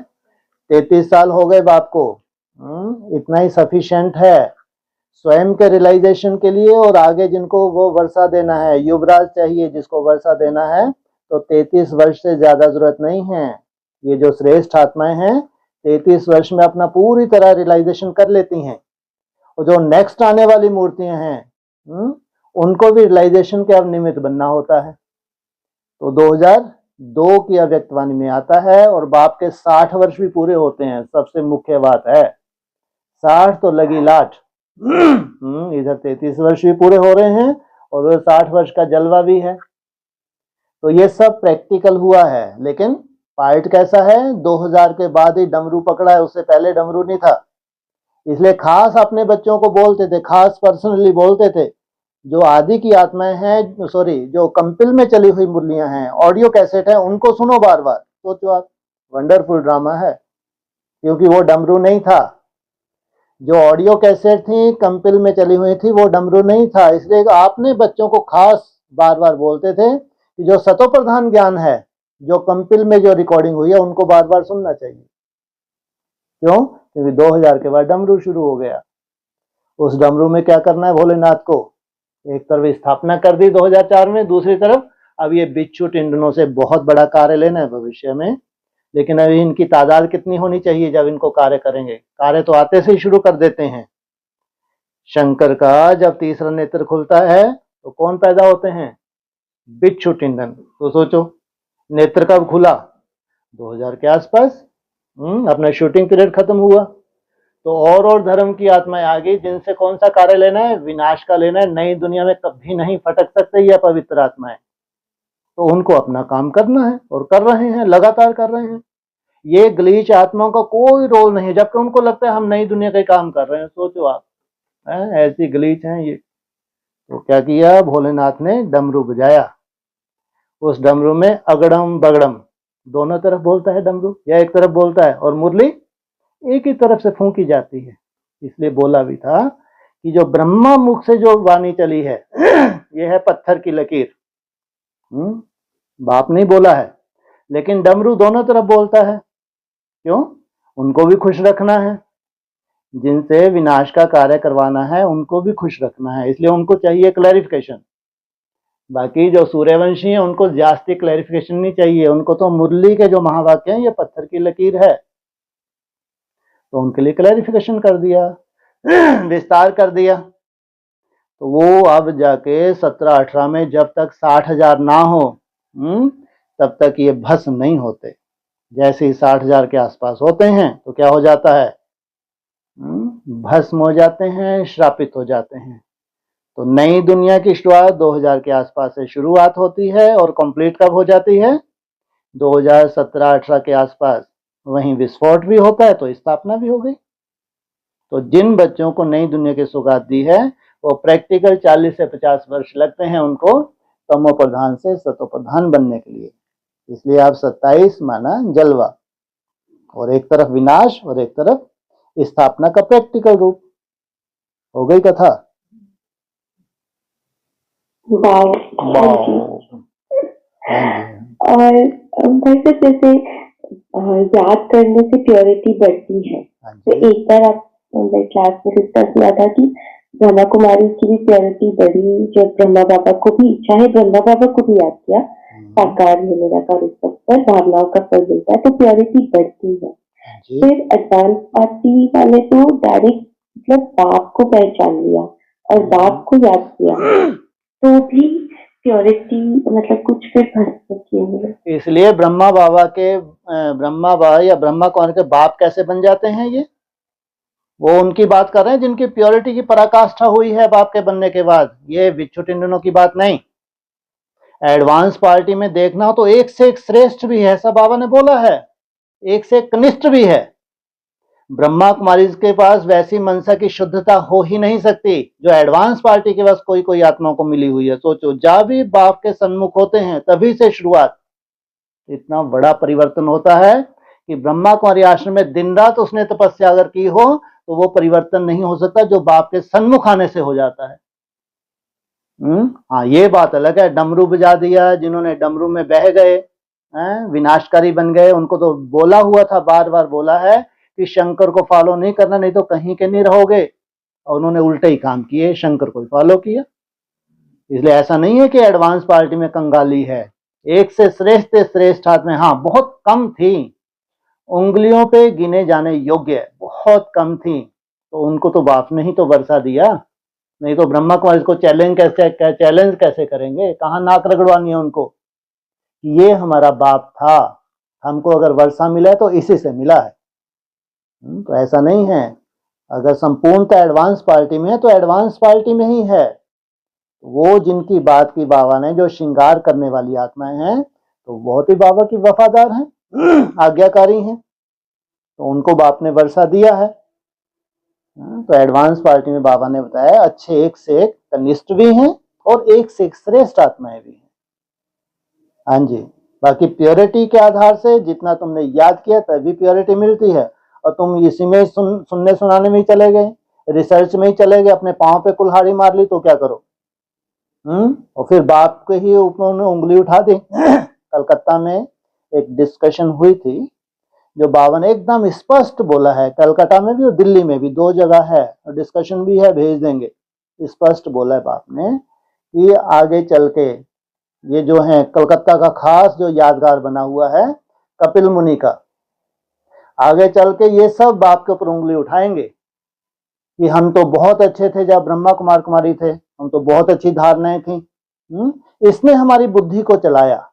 33 साल हो गए बाप को। इतना ही सफिशिएंट है स्वयं के रियलाइजेशन के लिए। और आगे जिनको वो वर्षा देना है, युवराज चाहिए जिसको वर्षा देना है, तो 33 वर्ष से ज्यादा जरूरत नहीं है। ये जो श्रेष्ठ आत्माएं हैं 33 वर्ष में अपना पूरी तरह रियलाइजेशन कर लेती हैं। और जो नेक्स्ट आने वाली मूर्तियां हैं, उनको भी रियलाइजेशन के अब निमित्त बनना होता है। तो 2002 की अव्यक्तवाणी में आता है, और बाप के 60 वर्ष भी पूरे होते हैं। सबसे मुख्य बात है 60 तो लगी लाट। इधर 33 वर्ष भी पूरे हो रहे हैं और उधर 60 वर्ष का जलवा भी है। तो ये सब प्रैक्टिकल हुआ है। लेकिन पार्ट कैसा है? 2000 के बाद ही डमरू पकड़ा है, उससे पहले डमरू नहीं था। इसलिए खास अपने बच्चों को बोलते थे, खास पर्सनली बोलते थे, जो आदि की आत्माएं हैं, सॉरी जो कंपिल में चली हुई मुरलियां हैं, ऑडियो कैसेट है, उनको सुनो बार बार। सोचो आप, वंडरफुल ड्रामा है, क्योंकि वो डमरू नहीं था। जो ऑडियो कैसेट थी कंपिल में चली हुई थी, वो डमरू नहीं था। इसलिए आपने बच्चों को खास बार बार बोलते थे कि जो सतो प्रधान ज्ञान है, जो कंपिल में जो रिकॉर्डिंग हुई है, उनको बार बार सुनना चाहिए। क्यों? क्योंकि 2000 के बाद डमरू शुरू हो गया। उस डमरू में क्या करना है भोलेनाथ को? एक तरफ स्थापना कर दी 2004 में, दूसरी तरफ अब ये बिच्छू टिंडनों से बहुत बड़ा कार्य लेना है भविष्य में। लेकिन अभी इनकी तादाद कितनी होनी चाहिए जब इनको कार्य करेंगे? कार्य तो आते से ही शुरू कर देते हैं। शंकर का जब तीसरा नेत्र खुलता है तो कौन पैदा होते हैं? बिच्छू टिंडन। तो सोचो नेत्र कब खुला? 2000 के आसपास। अपना शूटिंग पीरियड खत्म हुआ। तो और धर्म की आत्माएं आ गई, जिनसे कौन सा कार्य लेना है? विनाश का लेना है। नई दुनिया में कभी नहीं फटक सकते ये पवित्र आत्माएं। तो उनको अपना काम करना है और कर रहे हैं, लगातार कर रहे हैं। ये ग्लीच आत्माओं का कोई रोल नहीं है, जबकि उनको लगता है हम नई दुनिया का काम कर रहे हैं। सोचो आप, ऐसी ग्लीच हैं ये। तो क्या किया भोलेनाथ ने? डमरू बजाया। उस डमरू में अगड़म बगड़म दोनों तरफ बोलता है डमरू, या एक तरफ बोलता है, और मुरली एक ही तरफ से फूंकी जाती है। इसलिए बोला भी था कि जो ब्रह्मा मुख से जो वाणी चली है यह है पत्थर की लकीर। बाप नहीं बोला है, लेकिन डमरू दोनों तरफ बोलता है। क्यों? उनको भी खुश रखना है, जिनसे विनाश का कार्य करवाना है उनको भी खुश रखना है। इसलिए उनको चाहिए क्लैरिफिकेशन। बाकी जो सूर्यवंशी हैं उनको जास्ती क्लैरिफिकेशन नहीं चाहिए, उनको तो मुरली के जो महावाक्य हैं ये पत्थर की लकीर है, तो उनके लिए क्लैरिफिकेशन कर दिया, विस्तार कर दिया। तो वो अब जाके 17-18 में जब तक 60,000 ना हो तब तक ये भस्म नहीं होते। जैसे ही 60,000 के आसपास होते हैं तो क्या हो जाता है? भस्म हो जाते हैं, श्रापित हो जाते हैं। तो नई दुनिया की शुरुआत 2000 के आसपास से शुरुआत होती है और कंप्लीट कब हो जाती है? 2017-18 के आसपास। वहीं विस्फोट भी होता है तो स्थापना भी हो गई। तो जिन बच्चों को नई दुनिया की सौगात दी है वो प्रैक्टिकल 40 से 50 वर्ष लगते हैं उनको तमो प्रधान से सतो प्रधान बनने के लिए। इसलिए आप 27 माना जलवा, और एक तरफ विनाश और एक तरफ स्थापना का प्रैक्टिकल रूप। हो गई कथा।
वाव। हाँ जी। और भाई साहब जैसे याद करने से प्योरिटी बढ़ती है, तो एक बार आप क्लास में डिस्कस किया था कि ब्रह्मा कुमारी की भी प्योरिटी बढ़ी जब ब्रह्मा बाबा को भी, चाहे ब्रह्मा बाबा को भी याद किया, साकार होने का रूप पर भावनाओं का फल मिलता है तो प्योरिटी बढ़ती है। फिर एडवांस पार्टी वाले तो डायरेक्ट मतलब बाप को पहचान लिया और बाप को याद किया तो भी प्योरिटी मतलब कुछ फिर फंस।
इसलिए ब्रह्मा बाबा या ब्रह्मा कुमारी के बाप कैसे बन जाते हैं? ये वो उनकी बात कर रहे हैं जिनकी प्योरिटी की पराकाष्ठा हुई है बाप के बनने के बाद। ये विच्छुटिंडनों की बात नहीं। एडवांस पार्टी में देखना तो एक से एक श्रेष्ठ भी है, ऐसा बाबा ने बोला है, एक से एक कनिष्ठ भी है। ब्रह्मा कुमारी के पास वैसी मनसा की शुद्धता हो ही नहीं सकती जो एडवांस पार्टी के पास कोई कोई आत्माओं को मिली हुई है। सोचो, जब भी बाप के सन्मुख होते हैं तभी से शुरुआत। इतना बड़ा परिवर्तन होता है कि ब्रह्मा कुमारी आश्रम में दिन रात उसने तपस्या अगर की हो तो वो परिवर्तन नहीं हो सकता जो बाप के सन्मुख आने से हो जाता है। हाँ, ये बात अलग है। डमरू बजा दिया, जिन्होंने डमरू में बह गए विनाशकारी बन गए, उनको तो बोला हुआ था, बार बार बोला है कि शंकर को फॉलो नहीं करना नहीं तो कहीं के नहीं रहोगे, और उन्होंने उल्टे ही काम किए, शंकर को फॉलो किया। इसलिए ऐसा नहीं है कि एडवांस पार्टी में कंगाली है। एक से श्रेष्ठ आत्मा, हाँ बहुत कम थी, उंगलियों पे गिने जाने योग्य बहुत कम थी, तो उनको तो बाप ने ही तो वर्षा दिया। नहीं तो ब्रह्मा कुमारी को चैलेंज कैसे करेंगे? कहाँ नाक रगड़वानी है उनको? ये हमारा बाप था, हमको अगर वर्षा मिला है तो इसी से मिला है। तो ऐसा नहीं है। अगर संपूर्णता एडवांस पार्टी में है तो एडवांस पार्टी में ही है। वो जिनकी बात की बाबा ने, जो श्रृंगार करने वाली आत्माएं हैं, तो बहुत ही बाबा की वफादार हैं, आज्ञाकारी हैं, तो उनको बाप ने वर्षा दिया है। तो एडवांस पार्टी में बाबा ने बताया अच्छे एक से एक कनिष्ठ भी हैं और एक से एक श्रेष्ठ आत्माएं भी हैं। हाँ जी। बाकी प्योरिटी के आधार से जितना तुमने याद किया तभी प्योरिटी मिलती है, और तुम इसी में सुनने सुनाने में ही चले गए, रिसर्च में ही चले गए, अपने पांव पे कुल्हाड़ी मार ली तो क्या करो? और फिर बाप के ही ऊपर उंगली उठा दी। कलकत्ता में एक डिस्कशन हुई थी जो बाबा ने एकदम स्पष्ट बोला है, कलकत्ता में भी और दिल्ली में भी, 2 जगह है, और डिस्कशन भी है, भेज देंगे। स्पष्ट बोला है बाप ने कि आगे चल के ये जो है कलकत्ता का खास जो यादगार बना हुआ है कपिल मुनि का, आगे चल के ये सब बाप के ऊपर उंगली उठाएंगे कि हम तो बहुत अच्छे थे जब ब्रह्मा कुमारी थे, हम तो बहुत अच्छी धारणाएं थी, इसने हमारी बुद्धि को चलाया,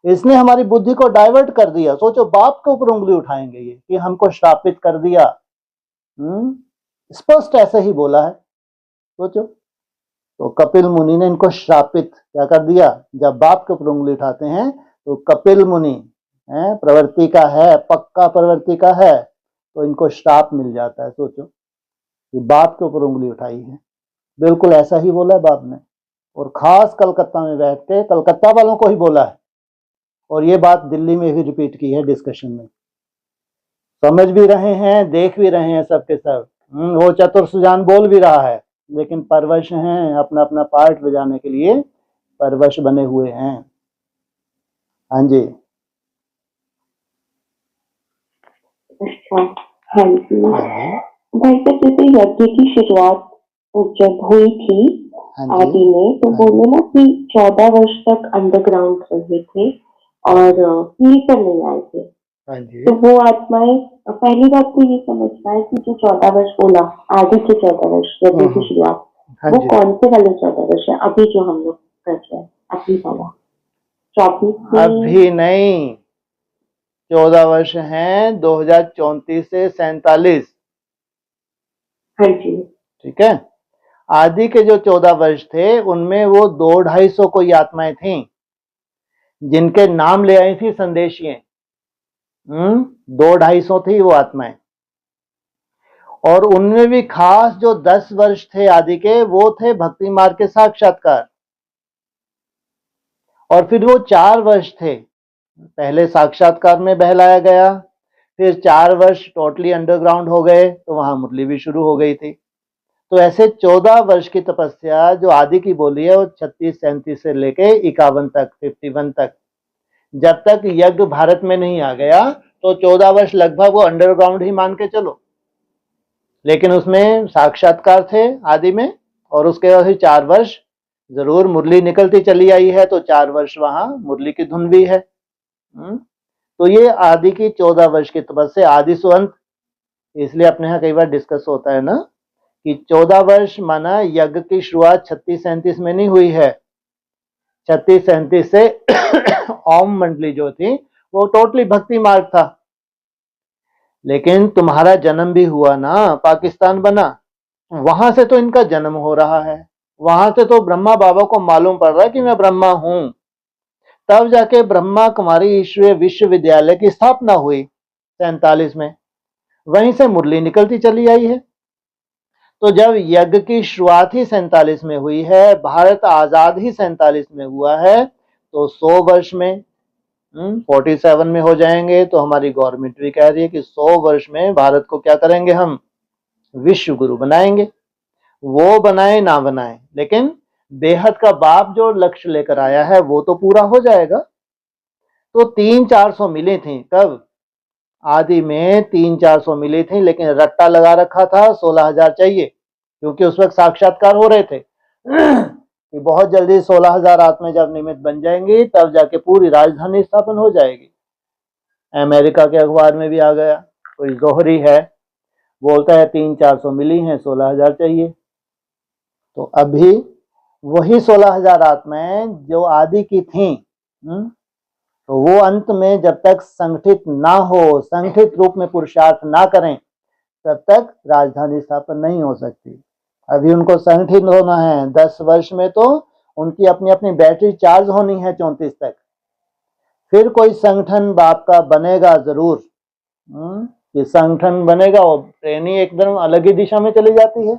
इसने हमारी बुद्धि को डाइवर्ट कर दिया। सोचो, बाप के ऊपर उंगली उठाएंगे ये कि हमको श्रापित कर दिया। स्पष्ट ऐसे ही बोला है। सोचो, तो कपिल मुनि ने इनको श्रापित क्या कर दिया? जब बाप के ऊपर उंगली उठाते हैं तो कपिल मुनि प्रवृत्ति का है, पक्का प्रवृत्ति का है, तो इनको श्राप मिल जाता है। सोचो कि बाप के ऊपर उंगली उठाई है। बिल्कुल ऐसा ही बोला है बाप ने, और खास कलकत्ता में बैठ के कलकत्ता वालों को ही बोला है, और ये बात दिल्ली में भी रिपीट की है डिस्कशन में। समझ भी रहे हैं, देख भी रहे हैं सबके सब। वो चतुर सुजान बोल भी रहा है, लेकिन परवश हैं, अपना अपना पार्ट बजाने के लिए परवश बने हुए हैं। हाँ जी।
अच्छा, हाँ जी। भाई साहब जैसे यज्ञ की शुरुआत जब हुई थी आदि में, तो बोले ना कि 14 वर्ष तक अंडरग्राउंड रहे थे और फील कर नहीं आए थे। तो वो आत्माएं, पहली बात तो ये समझना है कि जो 14 वर्ष बोला, आगे के 14 वर्ष यज्ञ की शुरुआत, वो कौन से वाले 14 वर्ष है अभी जो हम लोग कर रहे हैं? अभी वाला 24?
अभी नहीं, 14 वर्ष हैं 2034 से 47।
हाँ जी।
ठीक है। आदि के जो 14 वर्ष थे उनमें वो 200-250 कोई आत्माएं थीं जिनके नाम ले आई थी संदेशिये। 200-250 थी वो आत्माएं, और उनमें भी खास जो 10 वर्ष थे आदि के, वो थे भक्ति मार्ग के साक्षात्कार। और फिर वो 4 वर्ष थे, पहले साक्षात्कार में बहलाया गया, फिर 4 वर्ष टोटली अंडरग्राउंड हो गए, तो वहां मुरली भी शुरू हो गई थी। तो ऐसे 14 वर्ष की तपस्या जो आदि की बोली है वो 36-37 से लेके 51 तक, 51 तक, जब तक यज्ञ भारत में नहीं आ गया तो 14 वर्ष लगभग वो अंडरग्राउंड ही मान के चलो। लेकिन उसमें साक्षात्कार थे आदि में, और उसके बाद 4 वर्ष जरूर मुरली निकलती चली आई है, तो 4 वर्ष वहां मुरली की धुन भी है। तो ये आदि की 14 वर्ष की तपस्या, आदि सो अंत। इसलिए अपने यहाँ कई बार डिस्कस होता है ना कि 14 वर्ष माना यज्ञ की शुरुआत 36-37 में नहीं हुई है। 36-37 से ओम मंडली जो थी वो टोटली भक्ति मार्ग था। लेकिन तुम्हारा जन्म भी हुआ ना, पाकिस्तान बना, वहां से तो इनका जन्म हो रहा है, वहां से तो ब्रह्मा बाबा को मालूम पड़ रहा है कि मैं ब्रह्मा हूं। तब जाके ब्रह्मा कुमारी ईश्वरीय विश्वविद्यालय की स्थापना हुई 47 में, वहीं से मुरली निकलती चली आई है। तो जब यज्ञ की शुरुआत ही 47 में हुई है, भारत आजाद ही 47 में हुआ है, तो 100 वर्ष में 47 में हो जाएंगे। तो हमारी गवर्नमेंट भी कह रही है कि 100 वर्ष में भारत को क्या करेंगे, हम विश्व गुरु बनाएंगे। वो बनाए ना बनाए, लेकिन बेहद का बाप जो लक्ष्य लेकर आया है वो तो पूरा हो जाएगा। तो 300-400 मिली थी, कब आदि में 300-400 मिली थी, लेकिन रट्टा लगा रखा था 16,000 चाहिए, क्योंकि उस वक्त साक्षात्कार हो रहे थे कि बहुत जल्दी 16,000 आत्माएं जब निमित्त बन जाएंगी तब जाके पूरी राजधानी स्थापन हो जाएगी। अमेरिका के अखबार में भी आ गया, कोई जोहरी है बोलता है 300-400 मिली हैं, 16,000 चाहिए। तो अभी वही 16,000 आत्माएं जो आदि की थीं, तो वो अंत में जब तक संगठित ना हो, संगठित रूप में पुरुषार्थ ना करें, तब तक राजधानी स्थापन नहीं हो सकती। अभी उनको संगठित होना है। 10 वर्ष में तो उनकी अपनी अपनी बैटरी चार्ज होनी है 34 तक, फिर कोई संगठन बाप का बनेगा जरूर। ये संगठन बनेगा, वो ट्रेन ही एकदम अलग ही दिशा में चली जाती है।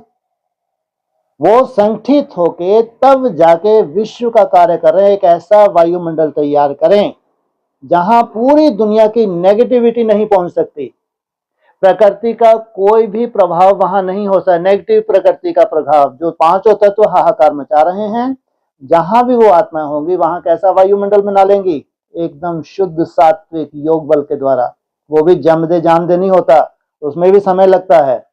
वो संगठित होके तब जाके विश्व का कार्य करें, एक ऐसा वायुमंडल तैयार करें जहां पूरी दुनिया की नेगेटिविटी नहीं पहुंच सकती, प्रकृति का कोई भी प्रभाव वहां नहीं हो सकता, नेगेटिव प्रकृति का प्रभाव। जो 5 तत्व हाहाकार मचा रहे हैं, जहां भी वो आत्माएं होंगी वहां कैसा वायुमंडल बना लेंगी, एकदम शुद्ध सात्विक योग बल के द्वारा। वो भी जम दे जान दे नहीं होता, उसमें भी समय लगता है।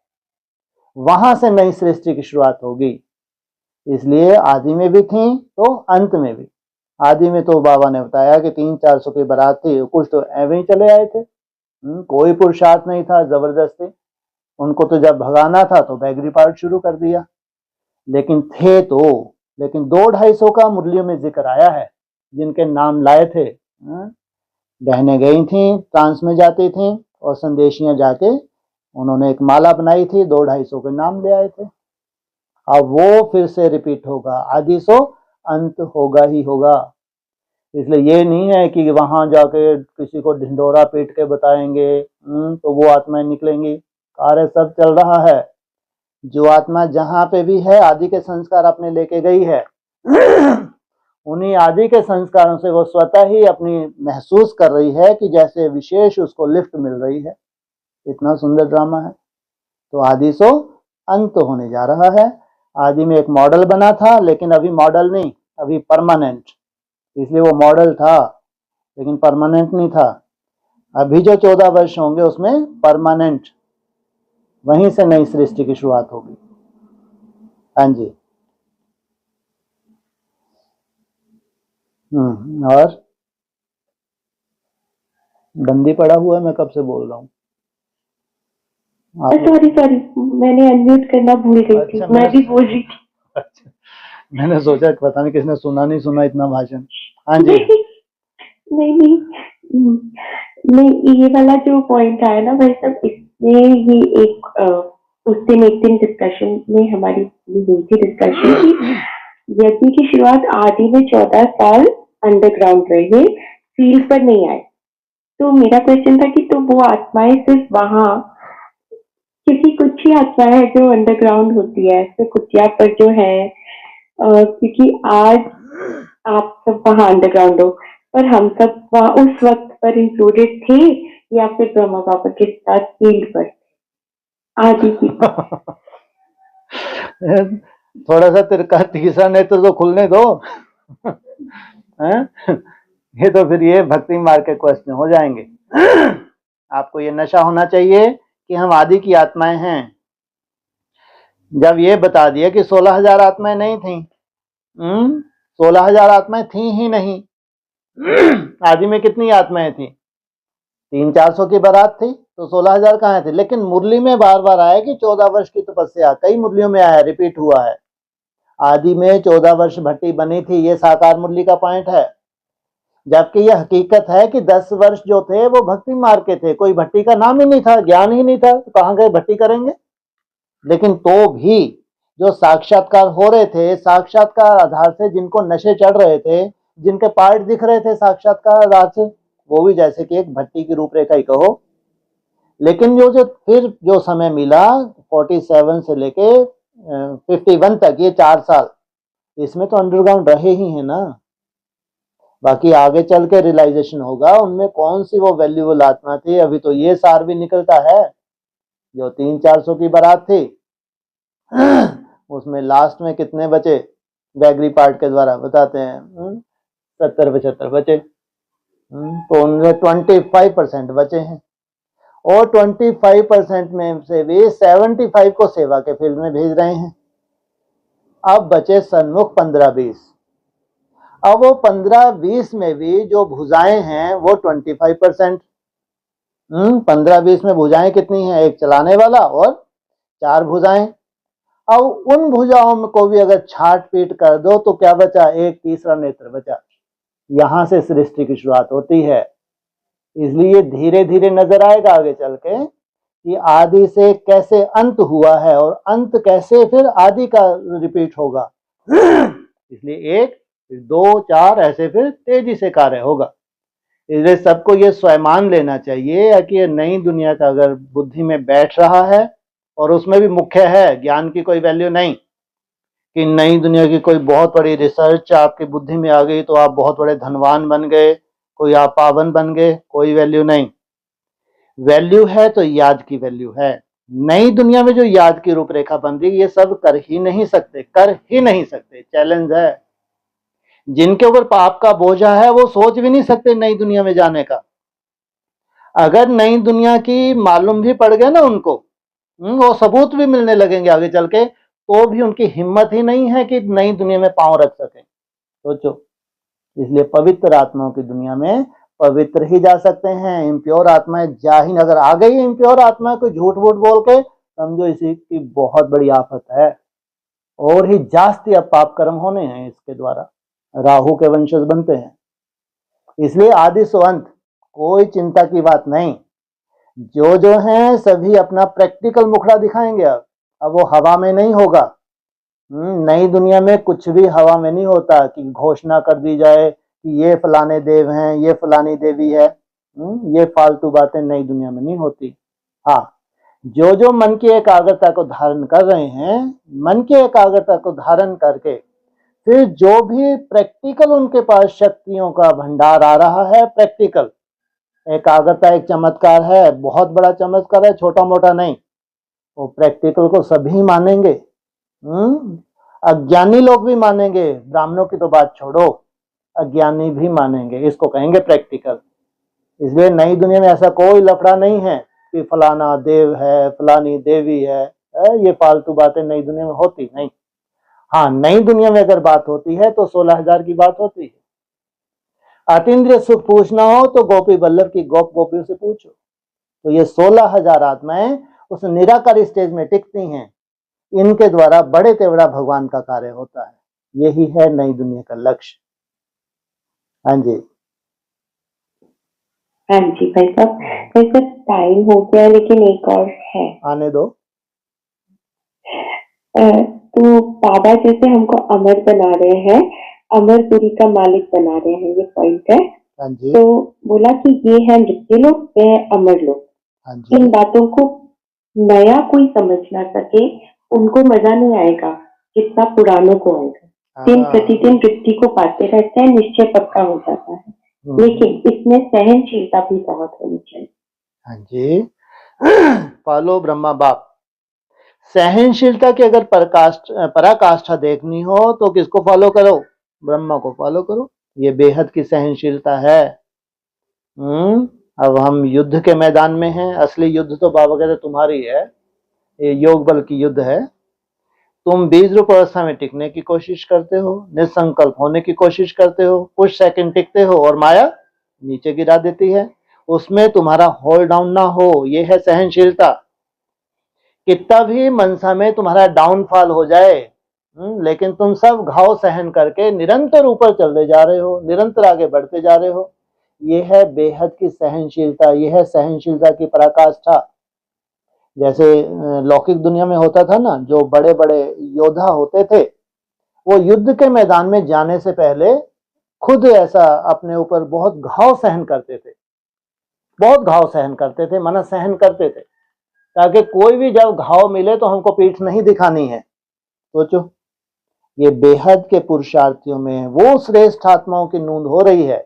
वहां से नई सृष्टि की शुरुआत होगी। इसलिए आदि में भी थी तो अंत में भी। आदि में तो बाबा ने बताया कि 300-400 की बारात थी, कुछ तो ऐवे ही चले आए थे, कोई पुरुषार्थ नहीं था, जबरदस्ती उनको तो जब भगाना था तो बैगरी पार्ट शुरू कर दिया। लेकिन थे तो, लेकिन 200-250 का मुरलियों में जिक्र आया है, जिनके नाम लाए थे। बहनें गई थी, ट्रांस में जाती थी, और संदेशियां जाके उन्होंने एक माला बनाई थी, 200-250 के नाम ले आए थे। अब वो फिर से रिपीट होगा, आदि सो अंत होगा ही होगा। इसलिए ये नहीं है कि वहां जाके किसी को ढिंडोरा पीट के बताएंगे तो वो आत्माएं निकलेंगी। कार्य सब चल रहा है। जो आत्मा जहां पे भी है आदि के संस्कार अपने लेके गई है उन्हीं आदि के संस्कारों से वो स्वतः ही अपनी महसूस कर रही है कि जैसे विशेष उसको लिफ्ट मिल रही है। इतना सुंदर ड्रामा है। तो आदि सो अंत होने जा रहा है। आदि में एक मॉडल बना था, लेकिन अभी मॉडल नहीं, अभी परमानेंट। इसलिए वो मॉडल था लेकिन परमानेंट नहीं था। अभी जो 14 वर्ष होंगे उसमें परमानेंट, वहीं से नई सृष्टि की शुरुआत होगी। हाँ जी। और बंदी पड़ा हुआ है, मैं कब से बोल रहा हूँ।
सॉरी मैंने अनम्यूट करना भूल गई थी।
अच्छा,
मैं भी बोल रही थी।
अच्छा, मैंने सोचा पता नहीं किसने सुना नहीं सुना इतना भाषण। हाँ जी।
नहीं, ये वाला जो पॉइंट आया ना भाई साहब, इसमें ही एक उस दिन एक दिन डिस्कशन में हमारी हुई थी डिस्कशन की यज्ञ की शुरुआत आदि में 14 साल अंडरग्राउंड रहे, फील्ड पर नहीं आए। तो मेरा क्वेश्चन था कि तो वो आत्माएं सिर्फ वहां, क्योंकि कुछ ही आत्माएं है जो अंडरग्राउंड होती है, तो कुटिया पर जो है क्योंकि आज आप सब वहां अंडरग्राउंड हो, पर हम सब वहां उस वक्त पर इंक्लूडेड थे या फिर ब्रह्मा बाबा के साथ फील्ड पर आदि की
थोड़ा सा तेरा तीसरा नेत्र तो खुलने दो। हैं? ये तो फिर ये भक्ति मार्ग के क्वेश्चन हो जाएंगे। आपको ये नशा होना चाहिए कि हम आदि की आत्माएं हैं। जब ये बता दिया कि 16,000 आत्माएं नहीं थी, 16,000 आत्माएं थी ही नहीं। आदि में कितनी आत्माएं थी? 300-400 की बारात थी, तो 16,000 कहाँ थे? लेकिन मुरली में बार बार आया कि 14 वर्ष की तपस्या, कई मुरलियों में आया, रिपीट हुआ है। आदि में 14 वर्ष भट्टी बनी थी, ये साकार मुरली का पॉइंट है। जबकि यह हकीकत है कि 10 वर्ष जो थे वो भक्ति मार्ग के थे, कोई भट्टी का नाम ही नहीं था, ज्ञान ही नहीं था, तो कहाँ गए भट्टी करेंगे। लेकिन तो भी जो साक्षात्कार हो रहे थे, साक्षात्कार आधार से जिनको नशे चढ़ रहे थे, जिनके पार्ट दिख रहे थे साक्षात्कार आधार से, वो भी जैसे कि एक भट्टी की रूपरेखा ही कहो। लेकिन जो फिर जो समय मिला 47 से लेके 51 तक, ये 4 साल, इसमें तो अंडरग्राउंड रहे ही है ना। बाकी आगे चल के रियलाइजेशन होगा उनमें कौन सी वो वैल्यूएबल आत्मा थी। अभी तो ये सार भी निकलता है, जो 300-400 की बारात थी उसमें लास्ट में कितने बचे वैगरी पार्ट के द्वारा बताते हैं, 70-75 बचे। तो उनमें 25% बचे हैं, और 25% में से भी 75 को सेवा के फील्ड में भेज रहे हैं। अब बचे सन्मुख 15-20। अब वो 15-20 में भी जो भुजाएं हैं वो 25%। 15-20 में भुजाएं कितनी हैं? एक चलाने वाला और 4 भुजाएं। अब उन भुजाओं को भी अगर छाट पीट कर दो तो क्या बचा? एक तीसरा नेत्र बचा। यहां से सृष्टि की शुरुआत होती है। इसलिए धीरे धीरे नजर आएगा आगे चल के कि आदि से कैसे अंत हुआ है और अंत कैसे फिर आदि का रिपीट होगा। इसलिए 1 फिर 2 4 ऐसे फिर तेजी से कार्य होगा। इसलिए सबको ये स्वयं लेना चाहिए कि ये नई दुनिया का अगर बुद्धि में बैठ रहा है, और उसमें भी मुख्य है ज्ञान की कोई वैल्यू नहीं कि नई दुनिया की कोई बहुत बड़ी रिसर्च आपकी बुद्धि में आ गई तो आप बहुत बड़े धनवान बन गए, कोई आप पावन बन गए, कोई वैल्यू नहीं। वैल्यू है तो याद की वैल्यू है। नई दुनिया में जो याद की रूपरेखा बन रही, ये सब कर ही नहीं सकते, चैलेंज है। जिनके ऊपर पाप का बोझा है वो सोच भी नहीं सकते नई दुनिया में जाने का। अगर नई दुनिया की मालूम भी पड़ गया ना उनको, वो सबूत भी मिलने लगेंगे आगे चल के, तो भी उनकी हिम्मत ही नहीं है कि नई दुनिया में पांव रख सके। सोचो। इसलिए पवित्र आत्माओं की दुनिया में पवित्र ही जा सकते हैं, इम्प्योर आत्माएं जा ही, अगर आ गई इम्प्योर आत्मा कोई झूठ वूठ बोल के, समझो इसी की बहुत बड़ी आफत है। और ही जास्ती अब पाप कर्म होने हैं इसके द्वारा, राहु के वंशज बनते हैं। इसलिए आदि सो अंत, कोई चिंता की बात नहीं। जो हैं सभी अपना प्रैक्टिकल मुखड़ा दिखाएंगे। अब वो हवा में नहीं होगा। नई दुनिया में कुछ भी हवा में नहीं होता कि घोषणा कर दी जाए कि ये फलाने देव हैं, ये फलानी देवी है। ये फालतू बातें नई दुनिया में नहीं होती। हाँ, जो मन की एकाग्रता को धारण कर रहे हैं, मन की एकाग्रता को धारण करके फिर जो भी प्रैक्टिकल उनके पास शक्तियों का भंडार आ रहा है, प्रैक्टिकल एकाग्रता एक चमत्कार है, बहुत बड़ा चमत्कार है, छोटा मोटा नहीं। वो प्रैक्टिकल को सभी मानेंगे। अज्ञानी लोग भी मानेंगे, ब्राह्मणों की तो बात छोड़ो, अज्ञानी भी मानेंगे, इसको कहेंगे प्रैक्टिकल। इसलिए नई दुनिया में ऐसा कोई लफड़ा नहीं है कि फलाना देव है, फलानी देवी है। ये फालतू बातें नई दुनिया में होती नहीं। हाँ, नई दुनिया में अगर बात होती है तो 16,000 की बात होती है। अतीन्द्रिय सुख पूछना हो तो गोपी बल्लभ की गोपियों से पूछो। तो ये 16,000 आत्माएं उस निराकारी स्टेज में टिकती हैं। इनके द्वारा बड़े से बड़ा भगवान का कार्य होता है। यही है नई दुनिया का लक्ष्य। हाँ जी,
हाँ जी भाई साहब, टाइम हो गया लेकिन एक और है।
आने दो।
तो बाबा जैसे हमको अमर बना रहे हैं, अमरपुरी का मालिक बना रहे हैं, ये पॉइंट है।
हाँ जी,
तो बोला कि ये है मृत्यु लोक, वे है अमर लोक।
हाँ जी,
इन बातों को नया कोई समझ ना सके, उनको मजा नहीं आएगा जितना पुरानों को आएगा। दिन
हाँ,
प्रतिदिन वृद्धि को पाते रहते हैं, निश्चय पक्का हो जाता है, लेकिन इसमें सहनशीलता भी बहुत होनी चाहिए।
हाँ जी। पालो ब्रह्मा बाप। सहनशीलता की अगर पराकाष्ठा देखनी हो तो किसको फॉलो करो? ब्रह्मा को फॉलो करो। ये बेहद की सहनशीलता है। अब हम युद्ध के मैदान में हैं। असली युद्ध तो बाबा कहते तुम्हारी है, ये योग बल की युद्ध है। तुम बीज रूप अवस्था में टिकने की कोशिश करते हो, निसंकल्प होने की कोशिश करते हो, कुछ सेकंड टिकते हो और माया नीचे गिरा देती है। उसमें तुम्हारा होल्ड डाउन ना हो, ये है सहनशीलता। कितना भी मनसा में तुम्हारा डाउनफॉल हो जाए, लेकिन तुम सब घाव सहन करके निरंतर ऊपर चलते जा रहे हो, निरंतर आगे बढ़ते जा रहे हो। ये है बेहद की सहनशीलता, ये है सहनशीलता की पराकाष्ठा। जैसे लौकिक दुनिया में होता था ना, जो बड़े बड़े योद्धा होते थे वो युद्ध के मैदान में जाने से पहले खुद ऐसा अपने ऊपर बहुत घाव सहन करते थे, बहुत घाव सहन करते थे, माना सहन करते थे, ताकि कोई भी जब घाव मिले तो हमको पीठ नहीं दिखानी है। सोचो, ये बेहद के पुरुषार्थियों में वो श्रेष्ठ आत्माओं की नूंद हो रही है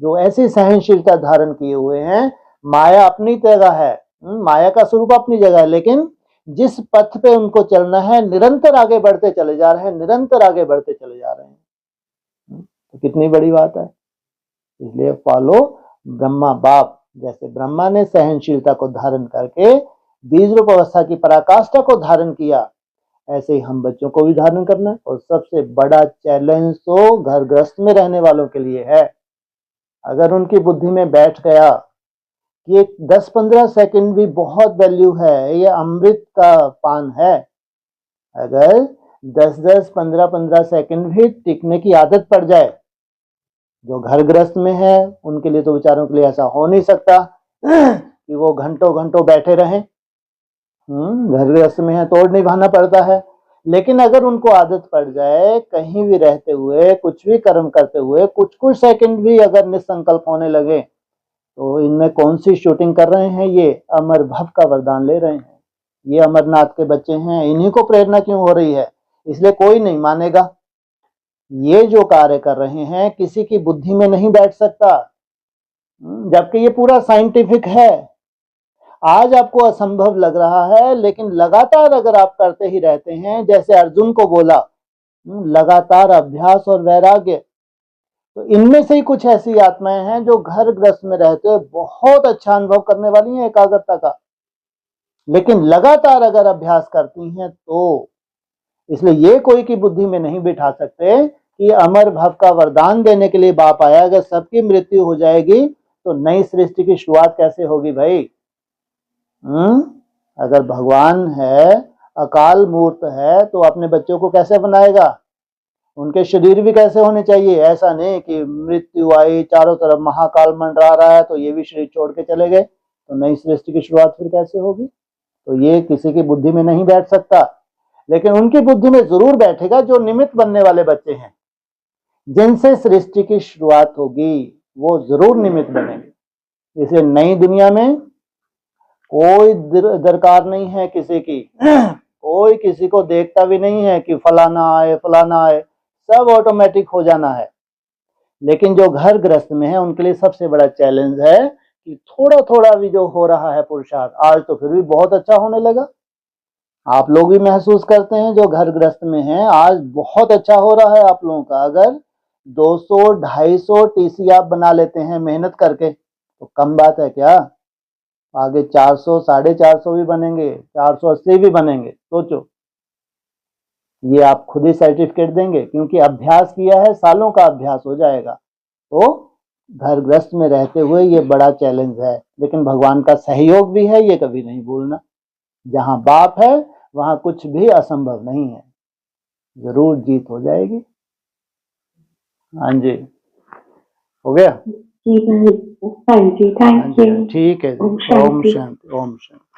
जो ऐसी सहनशीलता धारण किए हुए हैं। माया अपनी जगह है, माया का स्वरूप अपनी जगह है, लेकिन जिस पथ पे उनको चलना है निरंतर आगे बढ़ते चले जा रहे हैं, निरंतर आगे बढ़ते चले जा रहे हैं। तो कितनी बड़ी बात है। इसलिए फॉलो ब्रह्मा बाप। जैसे ब्रह्मा ने सहनशीलता को धारण करके बीज रूप अवस्था की पराकाष्ठा को धारण किया, ऐसे ही हम बच्चों को भी धारण करना है। और सबसे बड़ा चैलेंज तो घर गृहस्थ में रहने वालों के लिए है। अगर उनकी बुद्धि में बैठ गया कि 10-15 सेकंड भी बहुत वैल्यू है, ये अमृत का पान है। अगर 10-10, 15-15 सेकंड भी टिकने की आदत पड़ जाए, जो घर गृहस्थ में है उनके लिए तो विचारों के लिए ऐसा हो नहीं सकता कि वो घंटों घंटों बैठे रहें। घर गृहस्थ में है, तोड़ निभाना पड़ता है। लेकिन अगर उनको आदत पड़ जाए, कहीं भी रहते हुए, कुछ भी कर्म करते हुए, कुछ कुछ सेकंड भी अगर निसंकल्प होने लगे, तो इनमें कौन सी शूटिंग कर रहे हैं? ये अमर भव का वरदान ले रहे हैं। ये अमरनाथ के बच्चे हैं, इन्हीं को प्रेरणा क्यों हो रही है? इसलिए कोई नहीं मानेगा। ये जो कार्य कर रहे हैं किसी की बुद्धि में नहीं बैठ सकता, जबकि ये पूरा साइंटिफिक है। आज आपको असंभव लग रहा है, लेकिन लगातार अगर आप करते ही रहते हैं, जैसे अर्जुन को बोला, लगातार अभ्यास और वैराग्य, तो इनमें से ही कुछ ऐसी आत्माएं हैं जो घर गृहस्थ में रहते हुए बहुत अच्छा अनुभव करने वाली हैं एकाग्रता का, लेकिन लगातार अगर अभ्यास करती हैं तो। इसलिए ये कोई की बुद्धि में नहीं बिठा सकते कि अमर भव का वरदान देने के लिए बाप आया। अगर सबकी मृत्यु हो जाएगी तो नई सृष्टि की शुरुआत कैसे होगी भाई? अगर भगवान है, अकाल मूर्त है, तो अपने बच्चों को कैसे बनाएगा? उनके शरीर भी कैसे होने चाहिए? ऐसा नहीं कि मृत्यु आई, चारों तरफ महाकाल मंडरा रहा है तो ये भी शरीर छोड़ के चले गए, तो नई सृष्टि की शुरुआत फिर कैसे होगी? तो ये किसी की बुद्धि में नहीं बैठ सकता। लेकिन उनकी बुद्धि में जरूर बैठेगा जो निमित्त बनने वाले बच्चे हैं, जिनसे सृष्टि की शुरुआत होगी, वो जरूर निमित्त बनेंगे। इसे नई दुनिया में कोई दरकार नहीं है किसी की कोई किसी को देखता भी नहीं है कि फलाना आए फलाना आए, सब ऑटोमेटिक हो जाना है। लेकिन जो घर गृहस्थ में है उनके लिए सबसे बड़ा चैलेंज है कि थोड़ा थोड़ा भी जो हो रहा है पुरुषार्थ, आज तो फिर भी बहुत अच्छा होने लगा। आप लोग भी महसूस करते हैं जो घर गृहस्थ में हैं, आज बहुत अच्छा हो रहा है आप लोगों का। अगर 200-250 टीसी आप बना लेते हैं मेहनत करके, तो कम बात है क्या? आगे 400, 450 भी बनेंगे, 480 भी बनेंगे। सोचो, ये आप खुद ही सर्टिफिकेट देंगे, क्योंकि अभ्यास किया है, सालों का अभ्यास हो जाएगा। तो घर गृहस्थ में रहते हुए ये बड़ा चैलेंज है, लेकिन भगवान का सहयोग भी है, ये कभी नहीं भूलना। जहां बाप है वहां कुछ भी असंभव नहीं है, जरूर जीत हो जाएगी। हाँ जी, हो गया?
जी भाई, हाँ जी,
हाँ
थैंक
जी,
यू।
ठीक है जी।
ओम
ओम
शांति।
शांति, ओम शांति।